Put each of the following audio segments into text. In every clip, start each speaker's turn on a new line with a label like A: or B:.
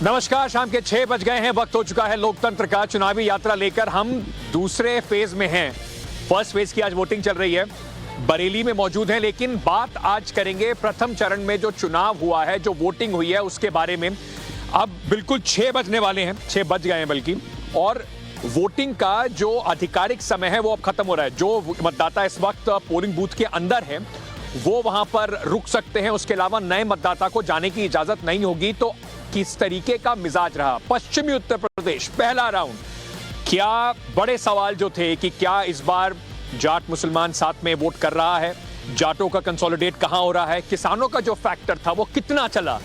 A: नमस्कार, शाम के 6 बज गए हैं। वक्त हो चुका है लोकतंत्र का। चुनावी यात्रा लेकर हम दूसरे फेज में हैं। फर्स्ट फेज की आज वोटिंग चल रही है। बरेली में मौजूद हैं, लेकिन बात आज करेंगे प्रथम चरण में जो चुनाव हुआ है, जो वोटिंग हुई है उसके बारे में। अब बिल्कुल 6 बजने वाले हैं, 6 बज गए हैं बल्कि, और वोटिंग का जो आधिकारिक समय है वो अब खत्म हो रहा है। जो मतदाता इस वक्त पोलिंग बूथ के अंदर है वो वहां पर रुक सकते हैं, उसके अलावा नए मतदाता को जाने की इजाजत नहीं होगी। तो किस तरीके का मिजाज रहा पश्चिमी उत्तर प्रदेश पहला राउंड? क्या बड़े सवाल जो थे कि क्या इस बार जाट मुसलमान साथ में वोट कर रहा है, जाटों का कंसोलिडेट कहां हो रहा है, किसानों का जो फैक्टर था वो कितना चला,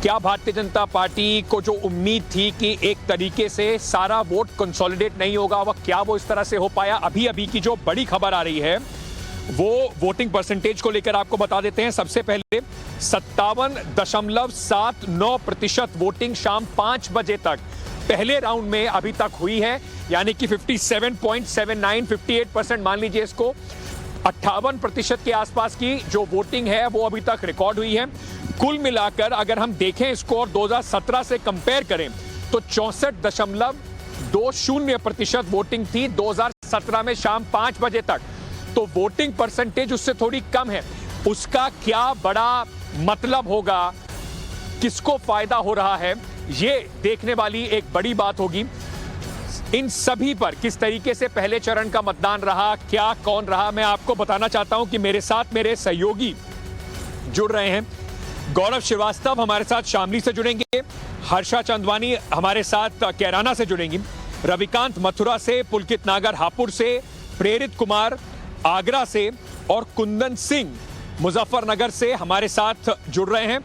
A: क्या भारतीय जनता पार्टी को जो उम्मीद थी कि एक तरीके से सारा वोट कंसोलिडेट नहीं होगा, वह क्या वो इस तरह से हो पाया? अभी अभी की जो बड़ी खबर आ रही है वो वोटिंग परसेंटेज को लेकर आपको बता देते हैं। सबसे पहले 57.79% वोटिंग शाम 5 बजे तक पहले राउंड में अभी तक हुई है, यानी कि 57.79, 58% मान लीजिए इसको। 58% के आसपास की जो वोटिंग है वो अभी तक रिकॉर्ड हुई है। कुल मिलाकर अगर हम देखें स्कोर 2017 से कंपेयर करें तो 64.20% वोटिंग थी 2017 में शाम 5 बजे तक। तो वोटिंग परसेंटेज उससे थोड़ी कम है। उसका क्या बड़ा मतलब होगा, किसको फायदा हो रहा है, ये देखने वाली एक बड़ी बात होगी। इन सभी पर किस तरीके से पहले चरण का मतदान रहा, क्या कौन रहा, मैं आपको बताना चाहता हूं कि मेरे साथ मेरे सहयोगी जुड़ रहे हैं। गौरव श्रीवास्तव हमारे साथ शामली से जुड़ेंगे, हर्षा चंदवानी हमारे साथ कैराना से जुड़ेंगी, रविकांत मथुरा से, पुलकित नागर हापुड़ से, प्रेरित कुमार आगरा से और कुंदन सिंह मुजफ्फरनगर से हमारे साथ जुड़ रहे हैं।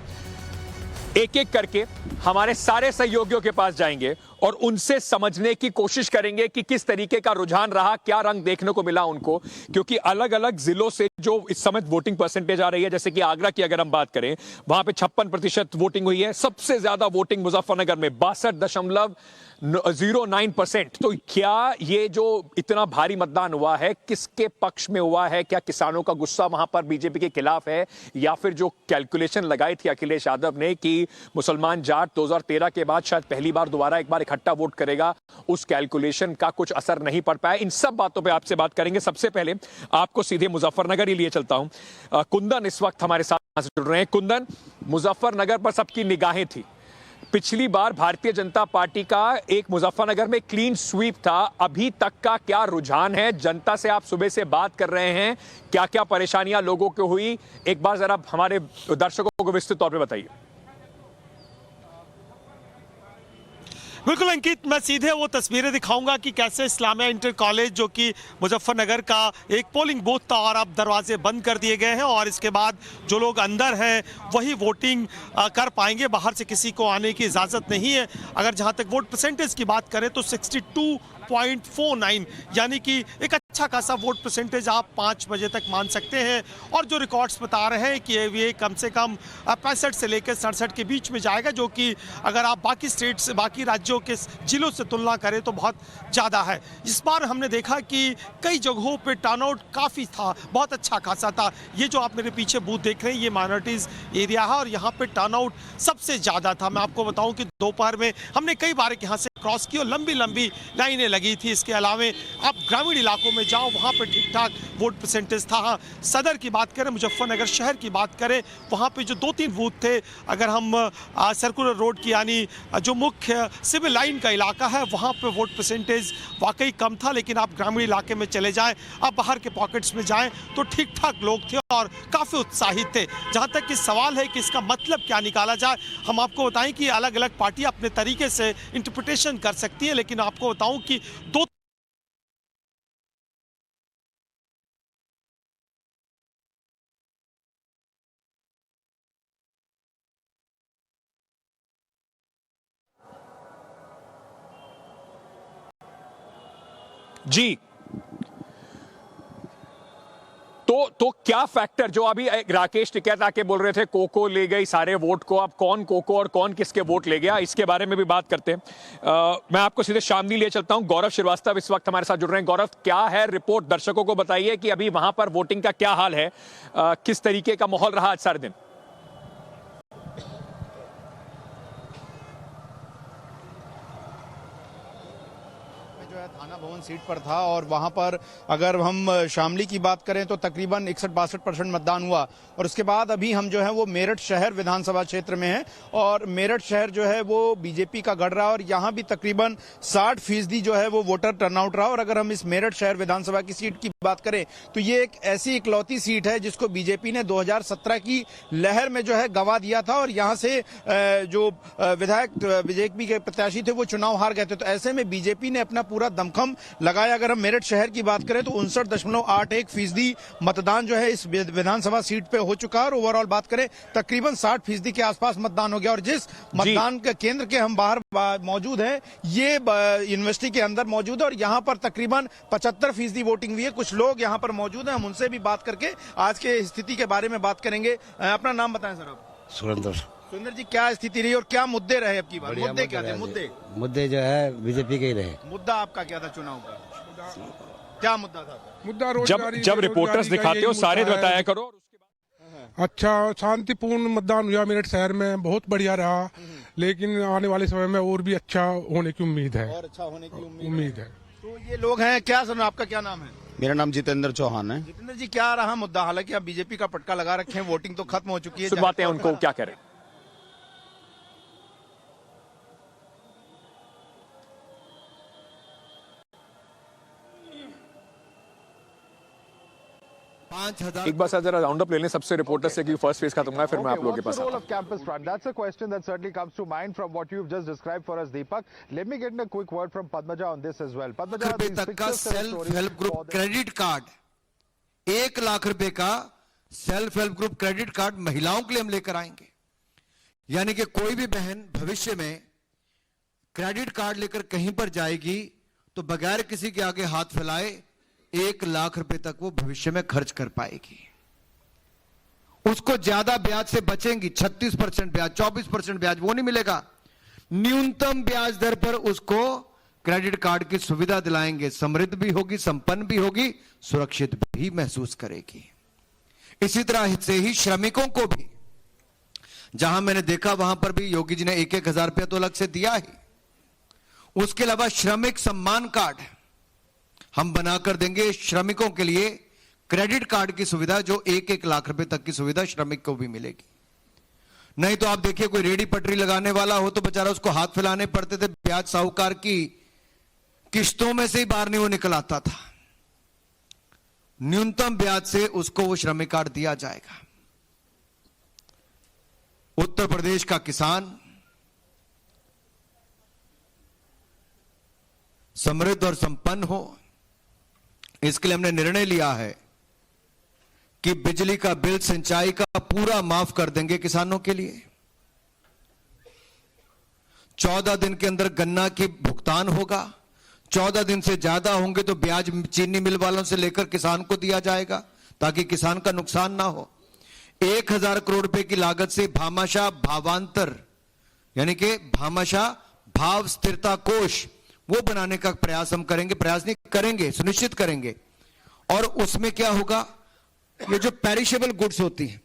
A: एक एक करके हमारे सारे सहयोगियों के पास जाएंगे और उनसे समझने की कोशिश करेंगे कि किस तरीके का रुझान रहा, क्या रंग देखने को मिला उनको। क्योंकि अलग अलग जिलों से जो इस समय वोटिंग परसेंटेज आ रही है, जैसे कि आगरा की अगर हम बात करें, वहां पे 56% वोटिंग हुई है। सबसे ज्यादा वोटिंग मुजफ्फरनगर में 62.09%। तो क्या ये जो इतना भारी मतदान हुआ है किसके पक्ष में हुआ है? क्या किसानों का गुस्सा वहां पर बीजेपी के खिलाफ है, या फिर जो कैलकुलेशन लगाई थी अखिलेश यादव ने कि मुसलमान जाट 2013 के बाद शायद पहली बार दोबारा एक बार इकट्ठा वोट करेगा, उस कैलकुलेशन का कुछ असर नहीं पड़ पाया? इन सब बातों पे आपसे बात करेंगे। सबसे पहले आपको सीधे मुजफ्फरनगर ही लिए चलता हूं। कुंदन इस वक्त हमारे साथ जुड़ रहे हैं। कुंदन, मुजफ्फरनगर पर सबकी निगाहें थी। पिछली बार भारतीय जनता पार्टी का एक मुजफ्फरनगर में क्लीन स्वीप था, अभी तक का क्या रुझान है? जनता से आप सुबह से बात कर रहे हैं, क्या क्या परेशानियां लोगों को हुई, एक बार जरा हमारे दर्शकों को विस्तृत तौर पे बताइए।
B: बिल्कुल अंकित, मैं सीधे वो तस्वीरें दिखाऊंगा कि कैसे इस्लामिया इंटर कॉलेज जो कि मुजफ्फरनगर का एक पोलिंग बूथ था और अब दरवाजे बंद कर दिए गए हैं और इसके बाद जो लोग अंदर हैं वही वोटिंग कर पाएंगे, बाहर से किसी को आने की इजाज़त नहीं है। अगर जहां तक वोट परसेंटेज की बात करें तो 62.49, यानी कि एक अच्छा खासा वोट परसेंटेज आप 5 बजे तक मान सकते हैं। और जो रिकॉर्ड्स बता रहे हैं कि ये कम से कम 65 से लेकर 67 के बीच में जाएगा, जो कि अगर आप बाकी स्टेट से, बाकी राज्यों के जिलों से तुलना करें तो बहुत ज़्यादा है। इस बार हमने देखा कि कई जगहों पे टर्नआउट काफ़ी था, बहुत अच्छा खासा था। ये जो आप मेरे पीछे बूथ देख रहे हैं ये माइनॉरिटीज़ एरिया है और यहाँ पे टर्नआउट सबसे ज़्यादा था। मैं आपको बताऊँ कि दोपहर में हमने कई बार यहाँ से क्रॉस की और लंबी लंबी लाइनें लगी थी। इसके अलावा आप ग्रामीण इलाकों में जाओ, वहाँ पर ठीक ठाक वोट परसेंटेज था। हाँ, सदर की बात करें, मुजफ्फरनगर शहर की बात करें, वहाँ पे जो 2-3 बूथ थे, अगर हम सर्कुलर रोड की यानी जो मुख्य सिविल लाइन का इलाका है वहाँ पे वोट परसेंटेज वाकई कम था। लेकिन आप ग्रामीण इलाके में चले जाएं, आप बाहर के पॉकेट्स में जाएं तो ठीक ठाक लोग थे और काफ़ी उत्साहित थे। जहाँ तक कि सवाल है कि इसका मतलब क्या निकाला जाए, हम आपको बताएं कि अलग अलग पार्टियाँ अपने तरीके से इंटरप्रिटेशन कर सकती है। लेकिन आपको बताऊं कि दो
A: जी, तो क्या फैक्टर, जो अभी राकेश टिकैत आके बोल रहे थे कोको ले गई सारे वोट को, अब कौन कोको और कौन किसके वोट ले गया, इसके बारे में भी बात करते हैं। मैं आपको सीधे शामली लिए चलता हूं। गौरव श्रीवास्तव इस वक्त हमारे साथ जुड़ रहे हैं। गौरव, क्या है रिपोर्ट, दर्शकों को बताइए कि अभी वहां पर वोटिंग का क्या हाल है, किस तरीके का माहौल रहा आज सारे दिन?
C: जो है थाना भवन सीट पर था और वहां पर अगर हम शामली की बात करें तो तकरीबन 61-62% मतदान हुआ। और उसके बाद अभी हम जो है वो मेरठ शहर विधानसभा क्षेत्र में हैं और मेरठ शहर जो है वो बीजेपी का गढ़ रहा और यहाँ भी तकरीबन 60% जो है वो वोटर टर्नआउट रहा। और अगर हम इस मेरठ शहर विधानसभा की सीट की बात करें तो ये एक ऐसी इकलौती सीट है जिसको बीजेपी ने 2017 की लहर में जो है गंवा दिया था और यहाँ से जो विधायक बीजेपी के प्रत्याशी थे वो चुनाव हार गए थे। तो ऐसे में बीजेपी ने अपना पूरा दमखम लगाया। अगर हम मेरठ शहर की बात करें तो 59.81% मतदान जो है इस विधानसभा सीट पे हो चुका है और ओवरऑल बात करें तकरीबन 60% के आसपास मतदान हो गया। और जिस मतदान के केंद्र के हम बाहर मौजूद हैं ये यूनिवर्सिटी के अंदर मौजूद है और यहाँ पर तकरीबन 75% वोटिंग हुई है। कुछ लोग यहाँ पर मौजूद हैं, हम उनसे भी बात करके आज के स्थिति के बारे में बात करेंगे। अपना नाम बताएं सर आप। सुरेंद्र जी, क्या स्थिति रही और क्या मुद्दे रहे अब की बार? मुद्दे क्या थे?
D: मुद्दे जो है बीजेपी के ही रहे।
C: मुद्दा आपका क्या था चुनाव का? क्या मुद्दा था?
E: मुद्दा
A: जब रिपोर्टर्स दिखाते हो सारे बताया करो।
E: अच्छा, शांतिपूर्ण मतदान हुआ मेरठ शहर में, बहुत बढ़िया रहा, लेकिन आने वाले समय में और भी अच्छा होने की उम्मीद है।
C: और अच्छा होने की
E: उम्मीद है।
C: तो ये लोग हैं, क्या सर आपका क्या नाम है?
F: मेरा नाम जितेंद्र चौहान है।
C: जितेंद्र जी, क्या रहा मुद्दा? हालांकि आप बीजेपी का पटका लगा रखे हैं, वोटिंग तो खत्म हो चुकी है,
A: सुनवाते हैं उनको क्या करें। एक बार जरा राउंड अप ले लें सबसे रिपोर्टर से कि फर्स्ट फेज खत्म हुआ है, फिर मैं आप लोगों के पास आता हूं।
G: Of campus front, that's a question that certainly comes to mind from what you've just described for us, Deepak. Let me get a quick word from Padmaja on this as well. Padmaja,
H: रुपए तक का self help group credit card, 1 lakh रुपए का self help group credit card महिलाओं के लिए हम लेकर आएंगे। यानी कि कोई भी बहन भविष्य में क्रेडिट कार्ड लेकर कहीं पर जाएगी तो बगैर किसी के आगे हाथ फैलाए 1 लाख रुपए तक वो भविष्य में खर्च कर पाएगी। उसको ज्यादा ब्याज से बचेंगी, 36% ब्याज, 24% ब्याज वो नहीं मिलेगा। न्यूनतम ब्याज दर पर उसको क्रेडिट कार्ड की सुविधा दिलाएंगे। समृद्ध भी होगी, संपन्न भी होगी, सुरक्षित भी महसूस करेगी। इसी तरह से ही श्रमिकों को भी, जहां मैंने देखा वहां पर भी योगी जी ने 1-1 हजार रुपया तो अलग से दिया ही। उसके अलावा श्रमिक सम्मान कार्ड हम बनाकर देंगे श्रमिकों के लिए, क्रेडिट कार्ड की सुविधा जो 1-1 लाख रुपए तक की सुविधा श्रमिक को भी मिलेगी। नहीं तो आप देखिए कोई रेडी पटरी लगाने वाला हो तो बेचारा उसको हाथ फैलाने पड़ते थे, ब्याज साहूकार की किश्तों में से ही बाहर नहीं वो निकल आता था। न्यूनतम ब्याज से उसको वो श्रमिक कार्ड दिया जाएगा। उत्तर प्रदेश का किसान समृद्ध और संपन्न हो, इसके लिए हमने निर्णय लिया है कि बिजली का बिल, सिंचाई का पूरा माफ कर देंगे किसानों के लिए। 14 दिन के अंदर गन्ना की भुगतान होगा, 14 दिन से ज्यादा होंगे तो ब्याज चीनी मिल वालों से लेकर किसान को दिया जाएगा ताकि किसान का नुकसान ना हो। 1000 करोड़ रुपए की लागत से भामाशाह भावांतर यानी कि भामाशाह भाव स्थिरता कोष वो बनाने का प्रयास हम करेंगे, प्रयास नहीं करेंगे, सुनिश्चित करेंगे। और उसमें क्या होगा, ये जो पेरिशेबल गुड्स होती हैं,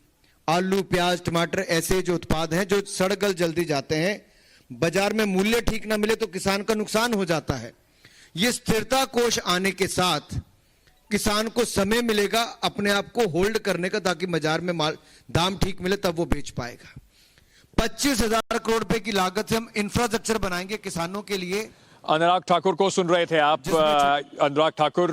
H: आलू, प्याज, टमाटर, ऐसे जो उत्पाद हैं जो सड़ गल जल्दी जाते हैं, बाजार में मूल्य ठीक ना मिले तो किसान का नुकसान हो जाता है। ये स्थिरता कोष आने के साथ किसान को समय मिलेगा अपने आप को होल्ड करने का, ताकि बाजार में माल दाम ठीक मिले तब वो बेच पाएगा। 25,000 करोड़ रुपए की लागत से हम इंफ्रास्ट्रक्चर बनाएंगे किसानों के लिए।
A: अनुराग ठाकुर को सुन रहे थे आप। अनुराग ठाकुर,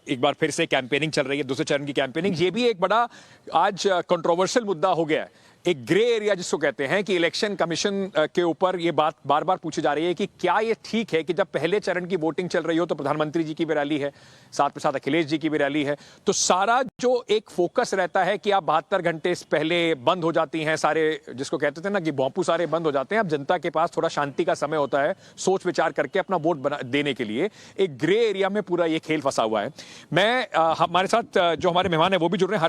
A: एक बार फिर से कैंपेनिंग चल रही है, दूसरे चरण की कैंपेनिंग। ये भी एक बड़ा आज कंट्रोवर्शियल मुद्दा हो गया है, एक ग्रे एरिया जिसको कहते हैं, कि इलेक्शन कमीशन के ऊपर ये बात बार बार पूछी जा रही है कि क्या ये ठीक है कि जब पहले चरण की वोटिंग चल रही हो तो प्रधानमंत्री जी की भी रैली है, साथ में साथ अखिलेश जी की भी रैली है, तो सारा जो एक फोकस रहता है कि आप 72 घंटे पहले बंद हो जाती हैं सारे, जिसको कहते थे ना कि भोंपू सारे बंद हो जाते हैं, अब जनता के पास थोड़ा शांति का समय होता है सोच विचार करके अपना वोट देने के लिए। एक ग्रे एरिया में पूरा ये खेल फंसा हुआ है। मैं हमारे साथ जो हमारे मेहमान है वो भी जुड़ रहे हैं,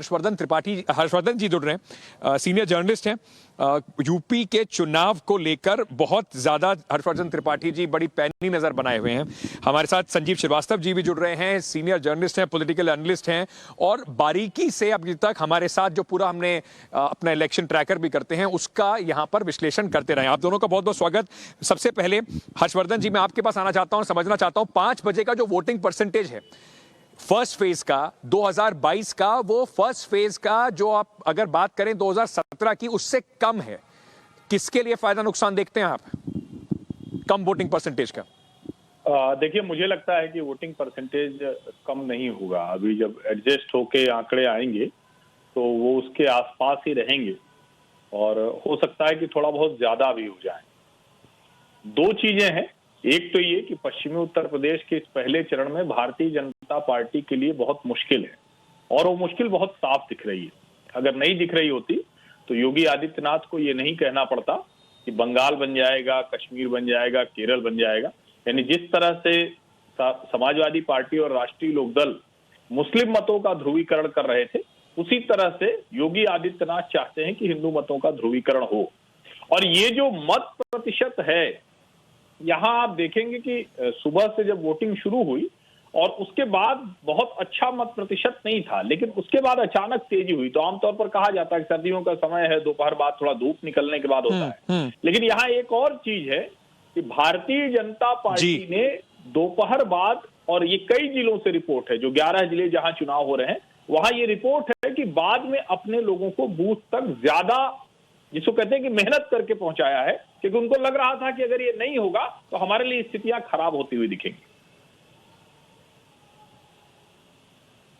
A: हर्षवर्धन जी जुड़ रहे हैं, सीनियर जर्नलिस्ट जर्नलिस्ट हैं, यूपी के चुनाव को लेकर बहुत ज्यादा हर्षवर्धन त्रिपाठी जी बड़ी पैनी नजर बनाए हुए हैं। हमारे साथ संजीव श्रीवास्तव जी भी जुड़ रहे हैं, सीनियर जर्नलिस्ट हैं, पॉलिटिकल एनालिस्ट हैं और बारीकी से अभी तक हमारे साथ जो पूरा हमने अपना इलेक्शन ट्रैकर भी करते हैं उसका यहां पर विश्लेषण करते रहे। आप दोनों का बहुत बहुत स्वागत। सबसे पहले हर्षवर्धन जी, मैं आपके पास आना चाहता हूं, समझना चाहता हूं 5 बजे का जो वोटिंग परसेंटेज है फर्स्ट फेज का 2022 का, वो फर्स्ट फेज का जो आप अगर बात करें 2017 की उससे कम है। किसके लिए फायदा नुकसान देखते हैं आप कम वोटिंग परसेंटेज का?
I: देखिए, मुझे लगता है कि वोटिंग परसेंटेज कम नहीं होगा। अभी जब एडजस्ट होके आंकड़े आएंगे तो वो उसके आसपास ही रहेंगे और हो सकता है कि थोड़ा बहुत ज्यादा भी हो जाए। दो चीजें हैं, एक तो ये कि पश्चिमी उत्तर प्रदेश के इस पहले चरण में भारतीय जनता पार्टी के लिए बहुत मुश्किल है और वो मुश्किल बहुत साफ दिख रही है। अगर नहीं दिख रही होती तो योगी आदित्यनाथ को ये नहीं कहना पड़ता कि बंगाल बन जाएगा, कश्मीर बन जाएगा, केरल बन जाएगा। यानी जिस तरह से समाजवादी पार्टी और राष्ट्रीय लोकदल मुस्लिम मतों का ध्रुवीकरण कर रहे थे, उसी तरह से योगी आदित्यनाथ चाहते हैं कि हिंदू मतों का ध्रुवीकरण हो। और ये जो मत प्रतिशत है, यहाँ आप देखेंगे कि सुबह से जब वोटिंग शुरू हुई और उसके बाद बहुत अच्छा मत प्रतिशत नहीं था, लेकिन उसके बाद अचानक तेजी हुई। तो आमतौर पर कहा जाता है कि सर्दियों का समय है, दोपहर बाद थोड़ा धूप निकलने के बाद होता है, लेकिन यहाँ एक और चीज है कि भारतीय जनता पार्टी ने दोपहर बाद, और ये कई जिलों से रिपोर्ट है, जो 11 जिले जहां चुनाव हो रहे हैं वहां ये रिपोर्ट है कि बाद में अपने लोगों को बूथ तक ज्यादा, जिसको कहते हैं कि मेहनत करके पहुंचाया है, क्योंकि उनको लग रहा था कि अगर ये नहीं होगा तो हमारे लिए स्थितियां खराब होती हुई दिखेंगी।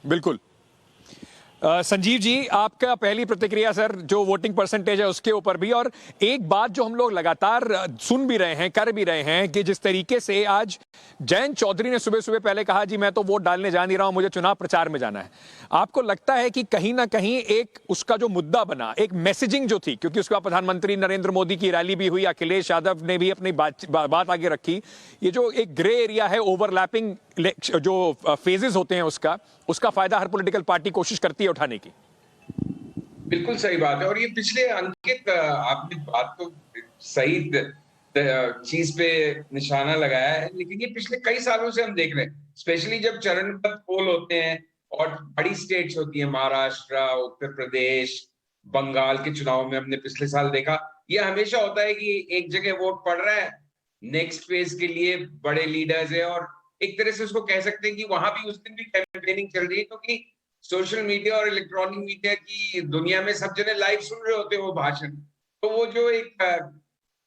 A: बिल्कुल। संजीव जी, आपका पहली प्रतिक्रिया सर जो वोटिंग परसेंटेज है उसके ऊपर भी, और एक बात जो हम लोग लगातार सुन भी रहे हैं, कर भी रहे हैं कि जिस तरीके से आज जयंत चौधरी ने सुबह सुबह पहले कहा जी मैं तो वोट डालने जा नहीं रहा हूं, मुझे चुनाव प्रचार में जाना है। आपको लगता है कि कहीं ना कहीं एक उसका जो मुद्दा बना, एक मैसेजिंग जो थी, क्योंकि उसके बाद प्रधानमंत्री नरेंद्र मोदी की रैली भी हुई, अखिलेश यादव ने भी अपनी बात आगे रखी, ये जो एक ग्रे एरिया है, ओवरलैपिंग जो फेजेस होते हैं, उसका फायदा हर पॉलिटिकल पार्टी कोशिश करती है उठाने की।
J: बिल्कुल सही बात है। और ये पिछले अंकित, आपने बात तो सही चीज पे निशाना लगाया है, लेकिन ये पिछले कई सालों से हम देख रहे हैं, स्पेशली जब चरणबद्ध पोल होते हैं और बड़ी स्टेट्स होती है, महाराष्ट्र, उत्तर प्रदेश, बंगाल के चुनाव में हमने पिछले साल देखा, ये हमेशा होता है कि एक जगह वोट पड़ रहा है, नेक्स्ट फेज के लिए बड़े लीडर्स है, और एक तरह से उसको कह सकते हैं कि वहां भी उस दिन भी कैंपेनिंग चल रही है, क्योंकि सोशल मीडिया और इलेक्ट्रॉनिक मीडिया की दुनिया में सब जने लाइव सुन रहे होते हैं वो भाषण। तो वो जो एक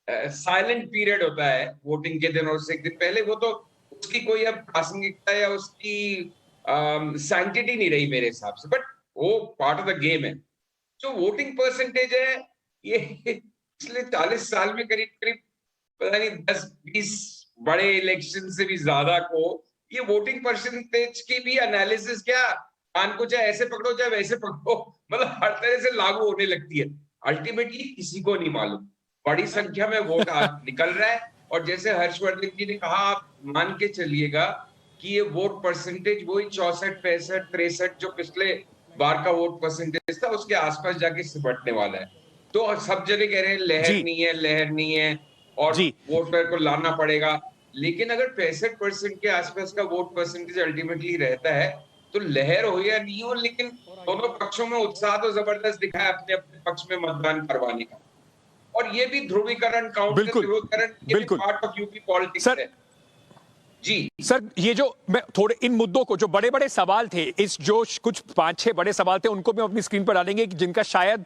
J: साइलेंट पीरियड होता है वोटिंग के दिन और उससे एक दिन पहले, वो तो उसकी कोई अब प्रासंगिकता या उसकी सैंक्टिटी नहीं रही मेरे हिसाब से, बट वो पार्ट ऑफ द गेम है। जो वोटिंग परसेंटेज है, ये पिछले 40 साल में करीब करीब पता नहीं 10-20 बड़े इलेक्शन से भी ज्यादा को ये वोटिंग परसेंटेज की भी एनालिसिस क्या, कान को चाहे ऐसे पकड़ो चाहे वैसे पकड़ो, मतलब हर तरह से लागू होने लगती है। अल्टीमेटली किसी को नहीं मालूम, बड़ी संख्या में वोट निकल रहा है। और जैसे हर्षवर्धन जी ने कहा, आप मान के चलिएगा कि ये वोट परसेंटेज वही 64, 65, 63 जो पिछले बार का वोट परसेंटेज था उसके आसपास जाके सिमटने वाला है। तो सब जने कह रहे हैं लहर नहीं है, लहर नहीं है और वोटर को लाना पड़ेगा, लेकिन अगर 65% के आसपास का वोट परसेंटेज अल्टीमेटली रहता है तो लहर हो या नहीं हो, लेकिन दोनों पक्षों में उत्साह तो जबरदस्त दिखा है अपने अपने पक्ष में मतदान करवाने का। और ये भी ध्रुवीकरण, काउंटर ध्रुवीकरण पार्ट ऑफ यूपी पॉलिटिक्स है। जी
A: सर, ये जो मैं थोड़े इन मुद्दों को, जो बड़े बड़े सवाल थे, इस जो कुछ 5-6 बड़े सवाल थे, उनको भी अपनी स्क्रीन पर डालेंगे कि जिनका शायद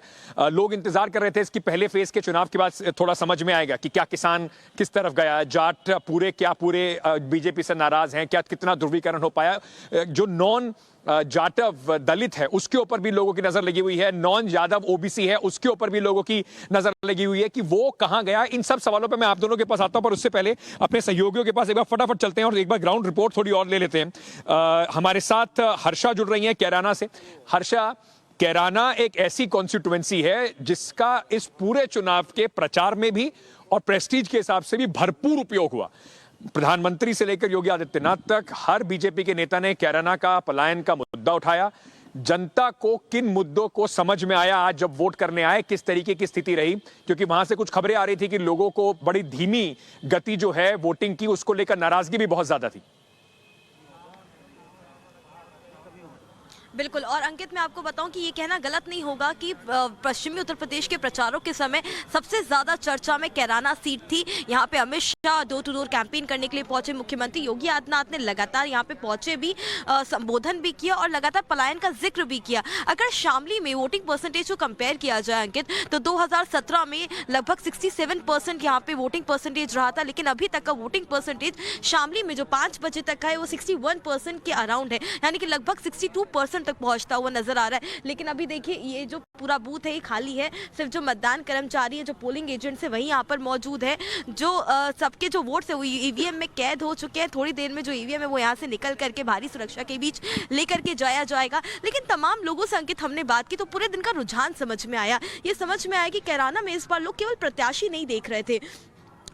A: लोग इंतजार कर रहे थे इसकी पहले फेज के चुनाव के बाद थोड़ा समझ में आएगा कि क्या किसान किस तरफ गया, जाट पूरे बीजेपी से नाराज हैं, क्या कितना ध्रुवीकरण हो पाया, जो नॉन जाटव दलित है उसके ऊपर भी लोगों की नजर लगी हुई है, नॉन यादव ओबीसी है उसके ऊपर भी लोगों की नजर लगी हुई है कि वो कहां गया। इन सब सवालों पे मैं आप दोनों के पास आता हूं, पर उससे पहले अपने सहयोगियों के पास एक बार फटाफट चलते हैं और एक बार ग्राउंड रिपोर्ट थोड़ी और ले लेते हैं। हमारे साथ हर्षा जुड़ रही है कैराना से। हर्षा, कैराना एक ऐसी कॉन्स्टिट्यूएंसी है जिसका इस पूरे चुनाव के प्रचार में भी और प्रेस्टीज के हिसाब से भी भरपूर उपयोग हुआ। प्रधानमंत्री से लेकर योगी आदित्यनाथ तक हर बीजेपी के नेता ने कैराना का पलायन का मुद्दा उठाया। जनता को किन मुद्दों को समझ में आया आज जब वोट करने आए, किस तरीके की स्थिति रही? क्योंकि वहां से कुछ खबरें आ रही थी कि लोगों को बड़ी धीमी गति जो है वोटिंग की, उसको लेकर नाराजगी भी बहुत ज्यादा थी।
K: बिल्कुल, और अंकित मैं आपको बताऊं कि ये कहना गलत नहीं होगा कि पश्चिमी उत्तर प्रदेश के प्रचारों के समय सबसे ज्यादा चर्चा में कैराना सीट थी। यहाँ पे Amit Shah door to door campaign करने के लिए पहुंचे, मुख्यमंत्री योगी आदित्यनाथ ने लगातार यहाँ पे पहुंचे भी, संबोधन भी किया और लगातार पलायन का जिक्र भी किया। अगर शामली में वोटिंग परसेंटेज को कंपेयर किया जाए अंकित, तो 2017 में लगभग 67% यहाँ पे वोटिंग परसेंटेज रहा था, लेकिन अभी तक का वोटिंग परसेंटेज शामली में जो 5 बजे तक का है वो 61% के अराउंड है, यानी कि लगभग 62% तक पहुंचता हुआ नजर आ रहा है। लेकिन अभी देखिए ये जो पूरा बूथ है ये खाली है, सिर्फ जो मतदान कर्मचारी है, जो पोलिंग एजेंट्स है वही यहाँ पर मौजूद है। जो सबके जो वोट्स है वो ईवीएम में कैद हो चुके हैं। थोड़ी देर में जो ईवीएम है वो यहाँ से निकल करके भारी सुरक्षा के बीच लेकर के जाया जाएगा। लेकिन तमाम लोगों से अंकित हमने बात की तो पूरे दिन का रुझान समझ में आया। ये समझ में आया कि कैराना में इस बार लोग केवल प्रत्याशी नहीं देख रहे थे,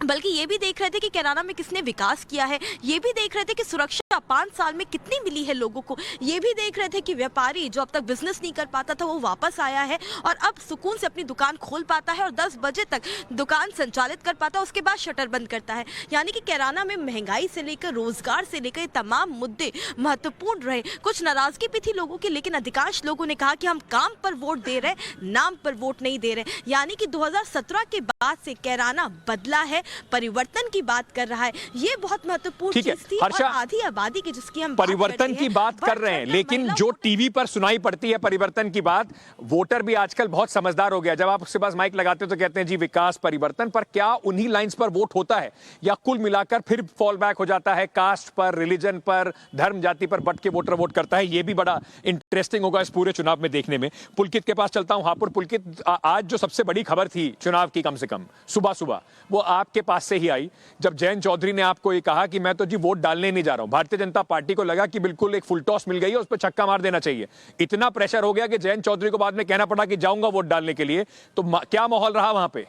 K: बल्कि ये भी देख रहे थे कि कैराना में किसने विकास किया है, ये भी देख रहे थे कि सुरक्षा 5 साल में कितनी मिली है लोगों को, ये भी देख रहे थे कि व्यापारी जो अब तक बिजनेस नहीं कर पाता था वो वापस आया है और अब सुकून से अपनी दुकान खोल पाता है और 10 बजे तक दुकान संचालित कर पाता है, उसके बाद शटर बंद करता है। यानी कि कैराना में महंगाई से लेकर रोजगार से लेकर तमाम मुद्दे महत्वपूर्ण रहे। कुछ नाराजगी भी थी लोगों की, लेकिन अधिकांश लोगों ने कहा कि हम काम पर वोट दे रहे, नाम पर वोट नहीं दे रहे। यानी कि 2017 के बाद से कैराना बदला है, परिवर्तन की बात कर रहा है। ये बहुत महत्वपूर्ण चीज थी। और आधी आबादी की जिसकी हम
A: परिवर्तन की बात कर रहे हैं, लेकिन जो टीवी पर सुनाई पड़ती है परिवर्तन की बात, वोटर भी आजकल बहुत समझदार हो गया। जब आप उसके पास माइक लगाते हो तो कहते हैं जी विकास परिवर्तन, पर क्या उन्हीं लाइंस पर वोट होता है या कुल मिलाकर फिर फॉल बैक हो जाता है कास्ट पर, रिलीजन पर, धर्म जाति पर बट के वोटर वोट करता है? ये भी बड़ा इंटरेस्टिंग होगा इस पूरे चुनाव में देखने में। पुलकित के पास चलता हूं। हापुड़ पुलकित, आज जो सबसे बड़ी खबर थी चुनाव की, कम से कम सुबह सुबह, वो आपके पास से ही आई जब जयंत चौधरी ने आपको ये कहा कि मैं तो जी वोट डालने नहीं जा रहा हूं। भारतीय जनता पार्टी को लगा कि बिल्कुल एक फुल टॉस मिल गई है, उस पर छक्का मार देना चाहिए। इतना प्रेशर हो गया कि जयंत चौधरी को बाद में कहना पड़ा कि जाऊंगा वोट डालने के लिए। तो क्या माहौल रहा वहां पे?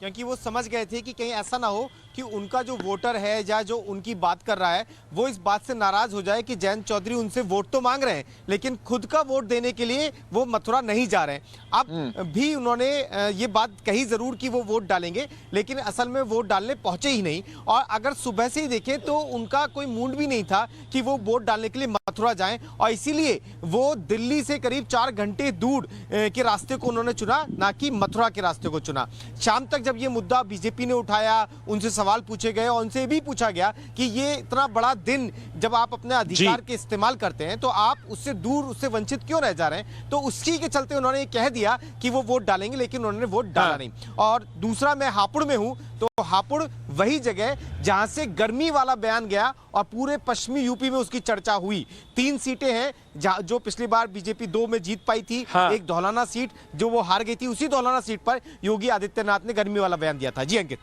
B: क्योंकि वो समझ गए थे कि कहीं ऐसा ना हो कि उनका जो वोटर है या जो उनकी बात कर रहा है वो इस बात से नाराज हो जाए कि जयंत चौधरी उनसे वोट तो मांग रहे हैं लेकिन खुद का वोट देने के लिए वो मथुरा नहीं जा रहे हैं। अब भी उन्होंने ये बात कही जरूर कि वो वोट डालेंगे, लेकिन असल में वोट डालने पहुंचे ही नहीं। और अगर सुबह से ही देखें तो उनका कोई मूड भी नहीं था कि वो वोट डालने के लिए मथुरा जाएं, और इसीलिए वो दिल्ली से करीब 4 घंटे दूर के रास्ते को उन्होंने चुना, ना कि मथुरा के रास्ते को चुना। शाम तक जब ये मुद्दा बीजेपी ने उठाया, उनसे सवाल पूछे गए और उनसे भी पूछा गया कि ये इतना बड़ा दिन जब आप अपने अधिकार के इस्तेमाल करते हैं तो आप उससे दूर, उससे वंचित क्यों रह जा रहे हैं? तो उसी के चलते उन्होंने ये कह दिया कि वो वोट डालेंगे, लेकिन उन्होंने वोट डाला नहीं। और दूसरा, मैं हापुड़ में हूं तो हापुड़ वही जगह जहां से गर्मी वाला बयान गया और पूरे पश्चिमी यूपी में उसकी चर्चा हुई। 3 सीटें हैं जो पिछली बार बीजेपी 2 में जीत पाई थी। एक धौलाना सीट जो वो हार गई थी, उसी धौलाना सीट पर योगी आदित्यनाथ ने गर्मी वाला बयान दिया था। जी अंकित।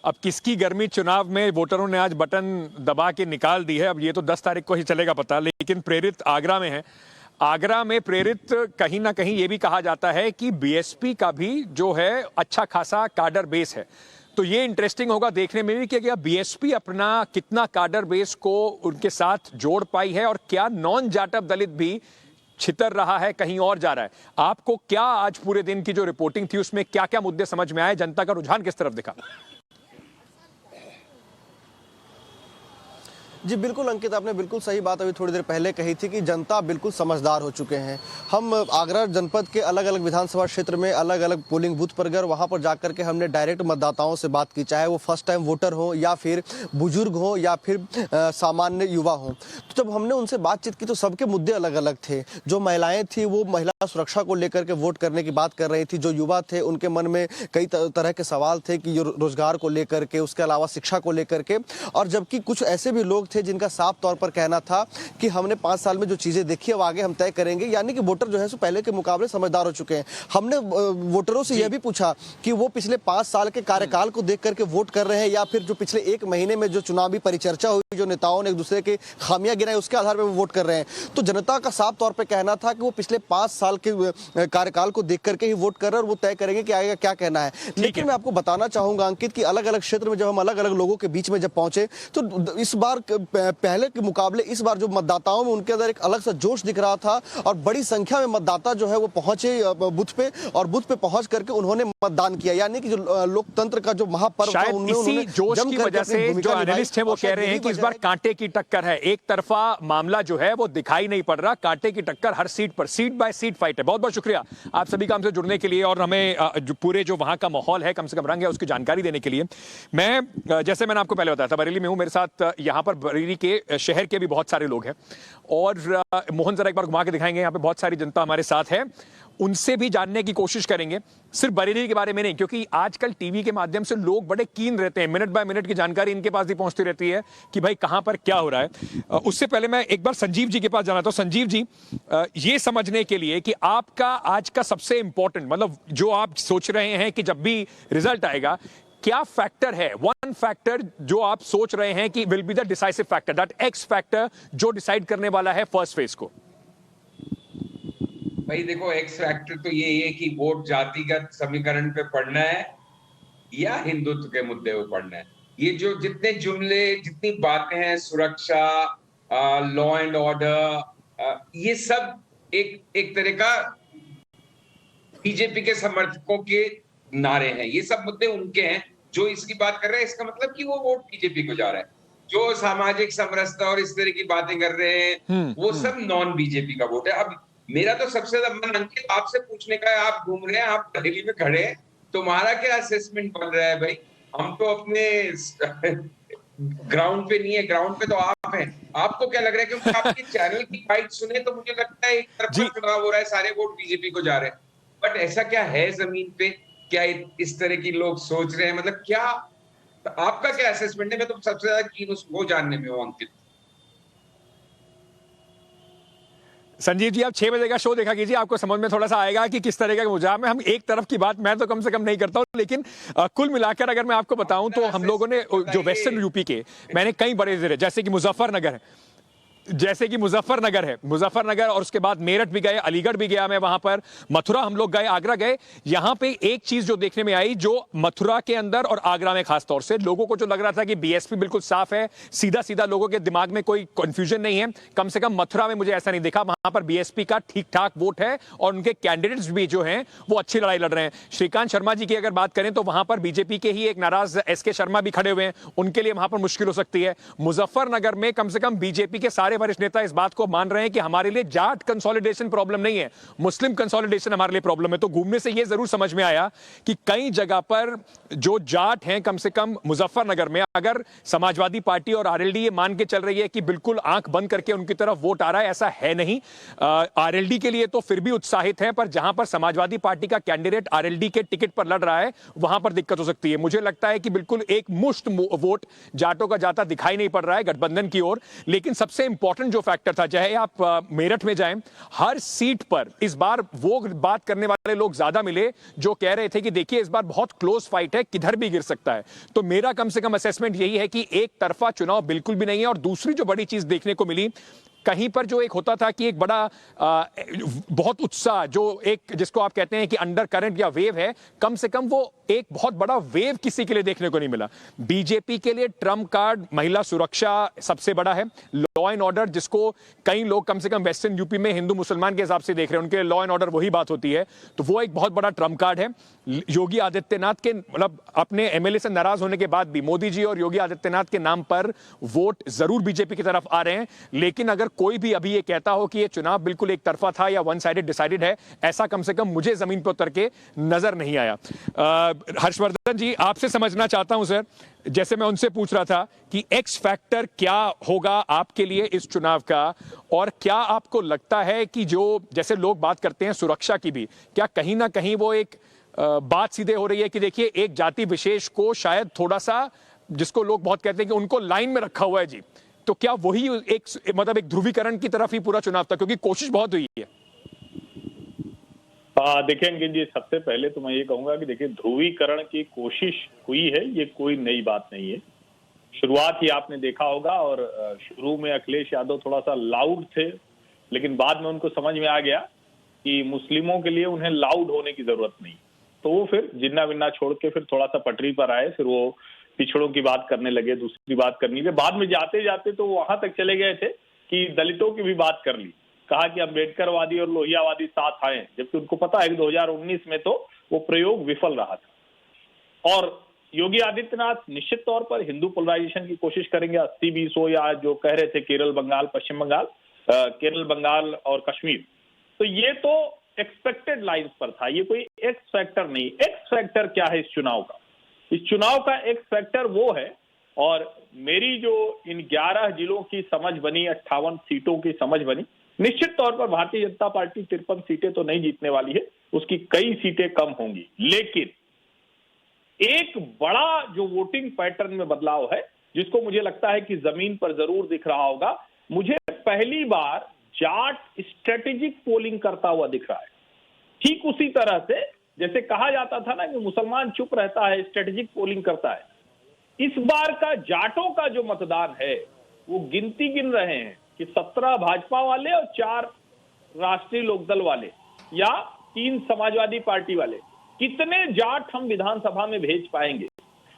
A: अब किसकी गर्मी चुनाव में वोटरों ने आज बटन दबा के निकाल दी है, अब ये तो 10 तारीख को ही चलेगा पता। लेकिन प्रेरित आगरा में है। आगरा में प्रेरित कहीं ना कहीं ये भी कहा जाता है कि बीएसपी का भी जो है अच्छा खासा काडर बेस है। तो ये इंटरेस्टिंग होगा देखने में भी कि क्या बीएसपी अपना कितना काडर बेस को उनके साथ जोड़ पाई है और क्या नॉन जाटव दलित भी छितर रहा है, कहीं और जा रहा है। आपको क्या आज पूरे दिन की जो रिपोर्टिंग थी उसमें क्या क्या मुद्दे समझ में आए, जनता का रुझान किस तरफ दिखा?
L: जी बिल्कुल अंकित, आपने बिल्कुल सही बात अभी थोड़ी देर पहले कही थी कि जनता बिल्कुल समझदार हो चुके हैं। हम आगरा जनपद के अलग अलग विधानसभा क्षेत्र में अलग अलग पोलिंग बूथ पर गए, वहां पर जाकर के हमने डायरेक्ट मतदाताओं से बात की, चाहे वो फर्स्ट टाइम वोटर हो या फिर बुजुर्ग हो या फिर सामान्य युवा हो। तो जब हमने उनसे बातचीत की तो सबके मुद्दे अलग अलग थे। जो महिलाएं थी वो महिला सुरक्षा को लेकर के वोट करने की बात कर रही थी। जो युवा थे उनके मन में कई तरह के सवाल थे कि रोजगार को लेकर के, उसके अलावा शिक्षा को लेकर के। और जबकि कुछ ऐसे भी लोग थे थे जिनका साफ तौर पर कहना था कि हमने 5 साल में जो चीजें देखी अब आगे हम तय करेंगे, यानी कि वोटर जो है सो पहले के मुकाबले समझदार हो चुके हैं। हमने वोटरों से यह भी पूछा कि वो पिछले 5 साल के कार्यकाल को देख करके वोट कर रहे हैं या फिर जो पिछले 1 महीने में जो चुनावी परिचर्चा हुई, जो नेताओं ने एक दूसरे के खामियां गिनाई, उसके आधार पर वो वोट कर रहे हैं। तो जनता का साफ तौर पर कहना था कि वो पिछले 5 साल के कार्यकाल को देख करके ही वोट कर रहे हैं और वो तय करेंगे कि आगे क्या कहना है। लेकिन मैं आपको बताना चाहूंगा अंकित कि अलग अलग क्षेत्र में जब हम अलग अलग लोगों के बीच में जब पहुंचे तो इस बार पहले के मुकाबले इस बार जो मतदाताओं में उनके अंदर एक अलग सा जोश दिख रहा था और बड़ी संख्या में मतदाता जो है वो पहुंचे बूथ पे और बूथ पे पहुंच करके उन्होंने मतदान किया, यानी कि जो लोकतंत्र का जो महापर्व था उनमें
A: इसी जोश की वजह से जो एनालिस्ट हैं वो कह रहे हैं कि इस बार कांटे की टक्कर है, एक तरफा मामला जो है वो दिखाई नहीं पड़ रहा, कांटे की टक्कर हर सीट पर, सीट बाय सीट फाइट है। बहुत बहुत शुक्रिया आप सभी का हमसे जुड़ने के लिए और हमें जो पूरे जो वहां का माहौल है, कम से कम रंग है, उसकी जानकारी देने के लिए। मैं जैसे मैंने आपको पहले बताया था बरेली में हूं, मेरे साथ यहां पर बरेली के शहर के भी बहुत सारे लोग हैं और मोहन जरा एक बार घुमा के दिखाएंगे, यहां पे बहुत सारी जनता हमारे साथ है, उनसे भी जानने की कोशिश करेंगे, सिर्फ बरेली के बारे में नहीं, क्योंकि आजकल टीवी के माध्यम से लोग बड़े कीन रहते हैं, मिनट बाय मिनट की जानकारी इनके पास भी पहुंचती रहती है कि भाई कहां पर क्या हो रहा है। उससे पहले मैं एक बार संजीव जी के पास जाना था। संजीव जी, ये समझने के लिए कि आपका आज का सबसे इंपॉर्टेंट, मतलब जो आप सोच रहे हैं कि जब भी रिजल्ट आएगा, क्या फैक्टर है, वन फैक्टर जो आप सोच रहे हैं कि will be the decisive factor, that x factor जो डिसाइड करने वाला है फर्स्ट फेज को?
J: भाई देखो, एक्स फैक्टर तो ये है कि वोट जातिगत समीकरण पे पड़ना है या हिंदुत्व के मुद्दे पे पड़ना है। ये जो जितने जुमले, जितनी बातें हैं, सुरक्षा, लॉ एंड ऑर्डर, ये सब एक तरह का बीजेपी के समर्थकों के नारे हैं। ये सब मुद्दे उनके हैं जो इसकी बात कर रहे हैं। इसका मतलब कि वो वोट बीजेपी को जा रहा है। जो सामाजिक समरसता और इस तरह की बातें कर रहे हैं वो सब नॉन बीजेपी का वोट है। अब मेरा तो सबसे ज्यादा मन अंकित आपसे पूछने का है, आप घूम रहे हैं, आप बरेली में खड़े हैं, तुम्हारा क्या असेसमेंट बन रहा है? भाई हम तो अपने ग्राउंड पे नहीं है, ग्राउंड पे तो आप हैं, आपको क्या लग रहा है? क्योंकि आपके चैनल की बाइट सुने तो मुझे लगता है एक तरफ चुनाव हो रहा है, सारे वोट बीजेपी को जा रहे हैं, बट ऐसा क्या है जमीन पे? क्या इस तरह की लोग सोच रहे हैं? मतलब क्या आपका क्या असेसमेंट है? मैं तो सबसे ज्यादा कीन वो जानने में हूं अंकित।
A: संजीव जी, आप 6 बजे का शो देखा कीजिए, आपको समझ में थोड़ा सा आएगा कि किस तरह का रुझान है। हम एक तरफ की बात मैं तो कम से कम नहीं करता हूं, लेकिन कुल मिलाकर अगर मैं आपको बताऊं तो हम लोगों ने जो वेस्टर्न यूपी के, मैंने कई बड़े जिले जैसे कि मुजफ्फरनगर है, मुजफ्फरनगर और उसके बाद मेरठ भी गए, अलीगढ़ भी गया मैं वहां पर, मथुरा हम लोग गए, आगरा गए। यहां पे एक चीज जो देखने में आई, जो मथुरा के अंदर और आगरा में खास तौर से लोगों को जो लग रहा था कि बीएसपी बिल्कुल साफ है, सीधा सीधा लोगों के दिमाग में कोई कंफ्यूजन नहीं है, कम से कम मथुरा में मुझे ऐसा नहीं दिखा। वहां पर बीएसपी का ठीक ठाक वोट है और उनके कैंडिडेट्स भी जो हैं वो अच्छी लड़ाई लड़ रहे हैं। श्रीकांत शर्मा जी की अगर बात करें तो वहां पर बीजेपी के ही एक नाराज एसके शर्मा भी खड़े हुए हैं, उनके लिए वहां पर मुश्किल हो सकती है। मुजफ्फरनगर में कम से कम बीजेपी के सारे वरिष्ठ नेता इस बात को मान रहे हैं कि हमारे लिए जाट कंसोलिडेशन प्रॉब्लम नहीं है, मुस्लिम कंसोलिडेशन हमारे लिए प्रॉब्लम है। तो घूमने से यह जरूर समझ में आया कि कई जगह पर जो जाट हैं, कम से कम मुजफ्फरनगर में, अगर समाजवादी पार्टी और आरएलडी ये मान के चल रही है कि बिल्कुल आंख बंद करके उनकी तरफ वोट आ रहा है, ऐसा है नहीं। आरएलडी के लिए तो फिर भी उत्साहित है, पर जहां पर समाजवादी पार्टी का कैंडिडेट आरएलडी के टिकट पर लड़ रहा है वहां पर दिक्कत हो सकती है। मुझे लगता है कि बिल्कुल एक मुश्त वोट जाटों का जाता दिखाई नहीं पड़ रहा है गठबंधन की ओर। लेकिन सबसे इंपॉर्टेंट जो फैक्टर था, चाहे आप मेरठ में जाएं, हर सीट पर इस बार वो बात करने वाले लोग ज्यादा मिले जो कह रहे थे कि देखिए इस बार बहुत क्लोज फाइट है, किधर भी गिर सकता है। तो मेरा कम से कम असेसमेंट यही है कि एक तरफा चुनाव बिल्कुल भी नहीं है। और दूसरी जो बड़ी चीज देखने को मिली, कहीं पर जो एक होता था कि एक बड़ा बहुत उत्साह, जो एक जिसको आप कहते हैं कि अंडर करंट या वेव है, कम से कम वो एक बहुत बड़ा वेव किसी के लिए देखने को नहीं मिला। बीजेपी के लिए ट्रम्प कार्ड महिला सुरक्षा सबसे बड़ा है, लॉ एंड ऑर्डर, जिसको कई लोग कम से कम वेस्टर्न यूपी में हिंदू मुसलमान के हिसाब से देख रहे हैं, उनके लॉ एंड ऑर्डर वही बात होती है, तो वो एक बहुत बड़ा ट्रम्प कार्ड है। योगी आदित्यनाथ के, मतलब अपने एमएलए से नाराज होने के बाद भी मोदी जी और योगी आदित्यनाथ के नाम पर वोट जरूर बीजेपी की तरफ आ रहे हैं। लेकिन अगर कोई भी अभी ये कहता हो कि ये चुनाव बिल्कुल एक तरफा था या वन साइडेड डिसाइडेड है, ऐसा कम से कम मुझे जमीन पर उतर के नजर नहीं आया। हर्षवर्धन जी, आपसे समझना चाहता हूं सर, जैसे मैं उनसे पूछ रहा था कि एक्स फैक्टर क्या होगा आपके लिए इस चुनाव का, और क्या आपको लगता है कि जो जैसे लोग बात करते हैं सुरक्षा की भी, क्या कहीं ना कहीं वो एक बात सीधे हो रही है कि देखिए एक जाति विशेष को शायद थोड़ा सा, जिसको लोग बहुत कहते हैं कि उनको लाइन में रखा हुआ है जी, तो क्या वही एक मतलब एक ध्रुवीकरण की तरफ ही पूरा चुनाव था, क्योंकि कोशिश बहुत हुई है?
I: देखिए अंकित जी, सबसे पहले तो मैं ये कहूंगा कि देखिए ध्रुवीकरण की कोशिश हुई है, ये कोई नई बात नहीं है। शुरुआत ही आपने देखा होगा, और शुरू में अखिलेश यादव थोड़ा सा लाउड थे, लेकिन बाद में उनको समझ में आ गया कि मुस्लिमों के लिए उन्हें लाउड होने की जरूरत नहीं, तो वो फिर जिन्ना विन्ना छोड़ के फिर थोड़ा सा पटरी पर आए, फिर वो पिछड़ों की बात करने लगे, दूसरी बात करनी थी। बाद में जाते जाते तो वहां तक चले गए थे कि दलितों की भी बात कर ली, कहा कि अम्बेडकरवादी और लोहियावादी साथ आए, जबकि उनको पता है कि 2019 में तो वो प्रयोग विफल रहा था। और योगी आदित्यनाथ निश्चित तौर पर हिंदू पोलराइजेशन की कोशिश करेंगे, 80-20 हो, या जो कह रहे थे केरल बंगाल पश्चिम बंगाल, केरल बंगाल और कश्मीर, तो ये तो एक्सपेक्टेड लाइंस पर था, ये कोई एक्स फैक्टर नहीं। एक्स फैक्टर क्या है इस चुनाव का? इस चुनाव का एक्स फैक्टर वो है, और मेरी जो इन 11 जिलों की समझ बनी, 58 सीटों की समझ बनी, निश्चित तौर पर भारतीय जनता पार्टी 53 सीटें तो नहीं जीतने वाली है, उसकी कई सीटें कम होंगी। लेकिन एक बड़ा जो वोटिंग पैटर्न में बदलाव है, जिसको मुझे लगता है कि जमीन पर जरूर दिख रहा होगा, मुझे पहली बार जाट स्ट्रेटेजिक पोलिंग करता हुआ दिख रहा है। ठीक उसी तरह से जैसे कहा जाता था ना कि मुसलमान चुप रहता है, स्ट्रेटेजिक पोलिंग करता है। इस बार का जाटों का जो मतदान है वो गिनती गिन रहे हैं कि 17 भाजपा वाले और 4 राष्ट्रीय लोकदल वाले या 3 समाजवादी पार्टी वाले, कितने जाट हम विधानसभा में भेज पाएंगे।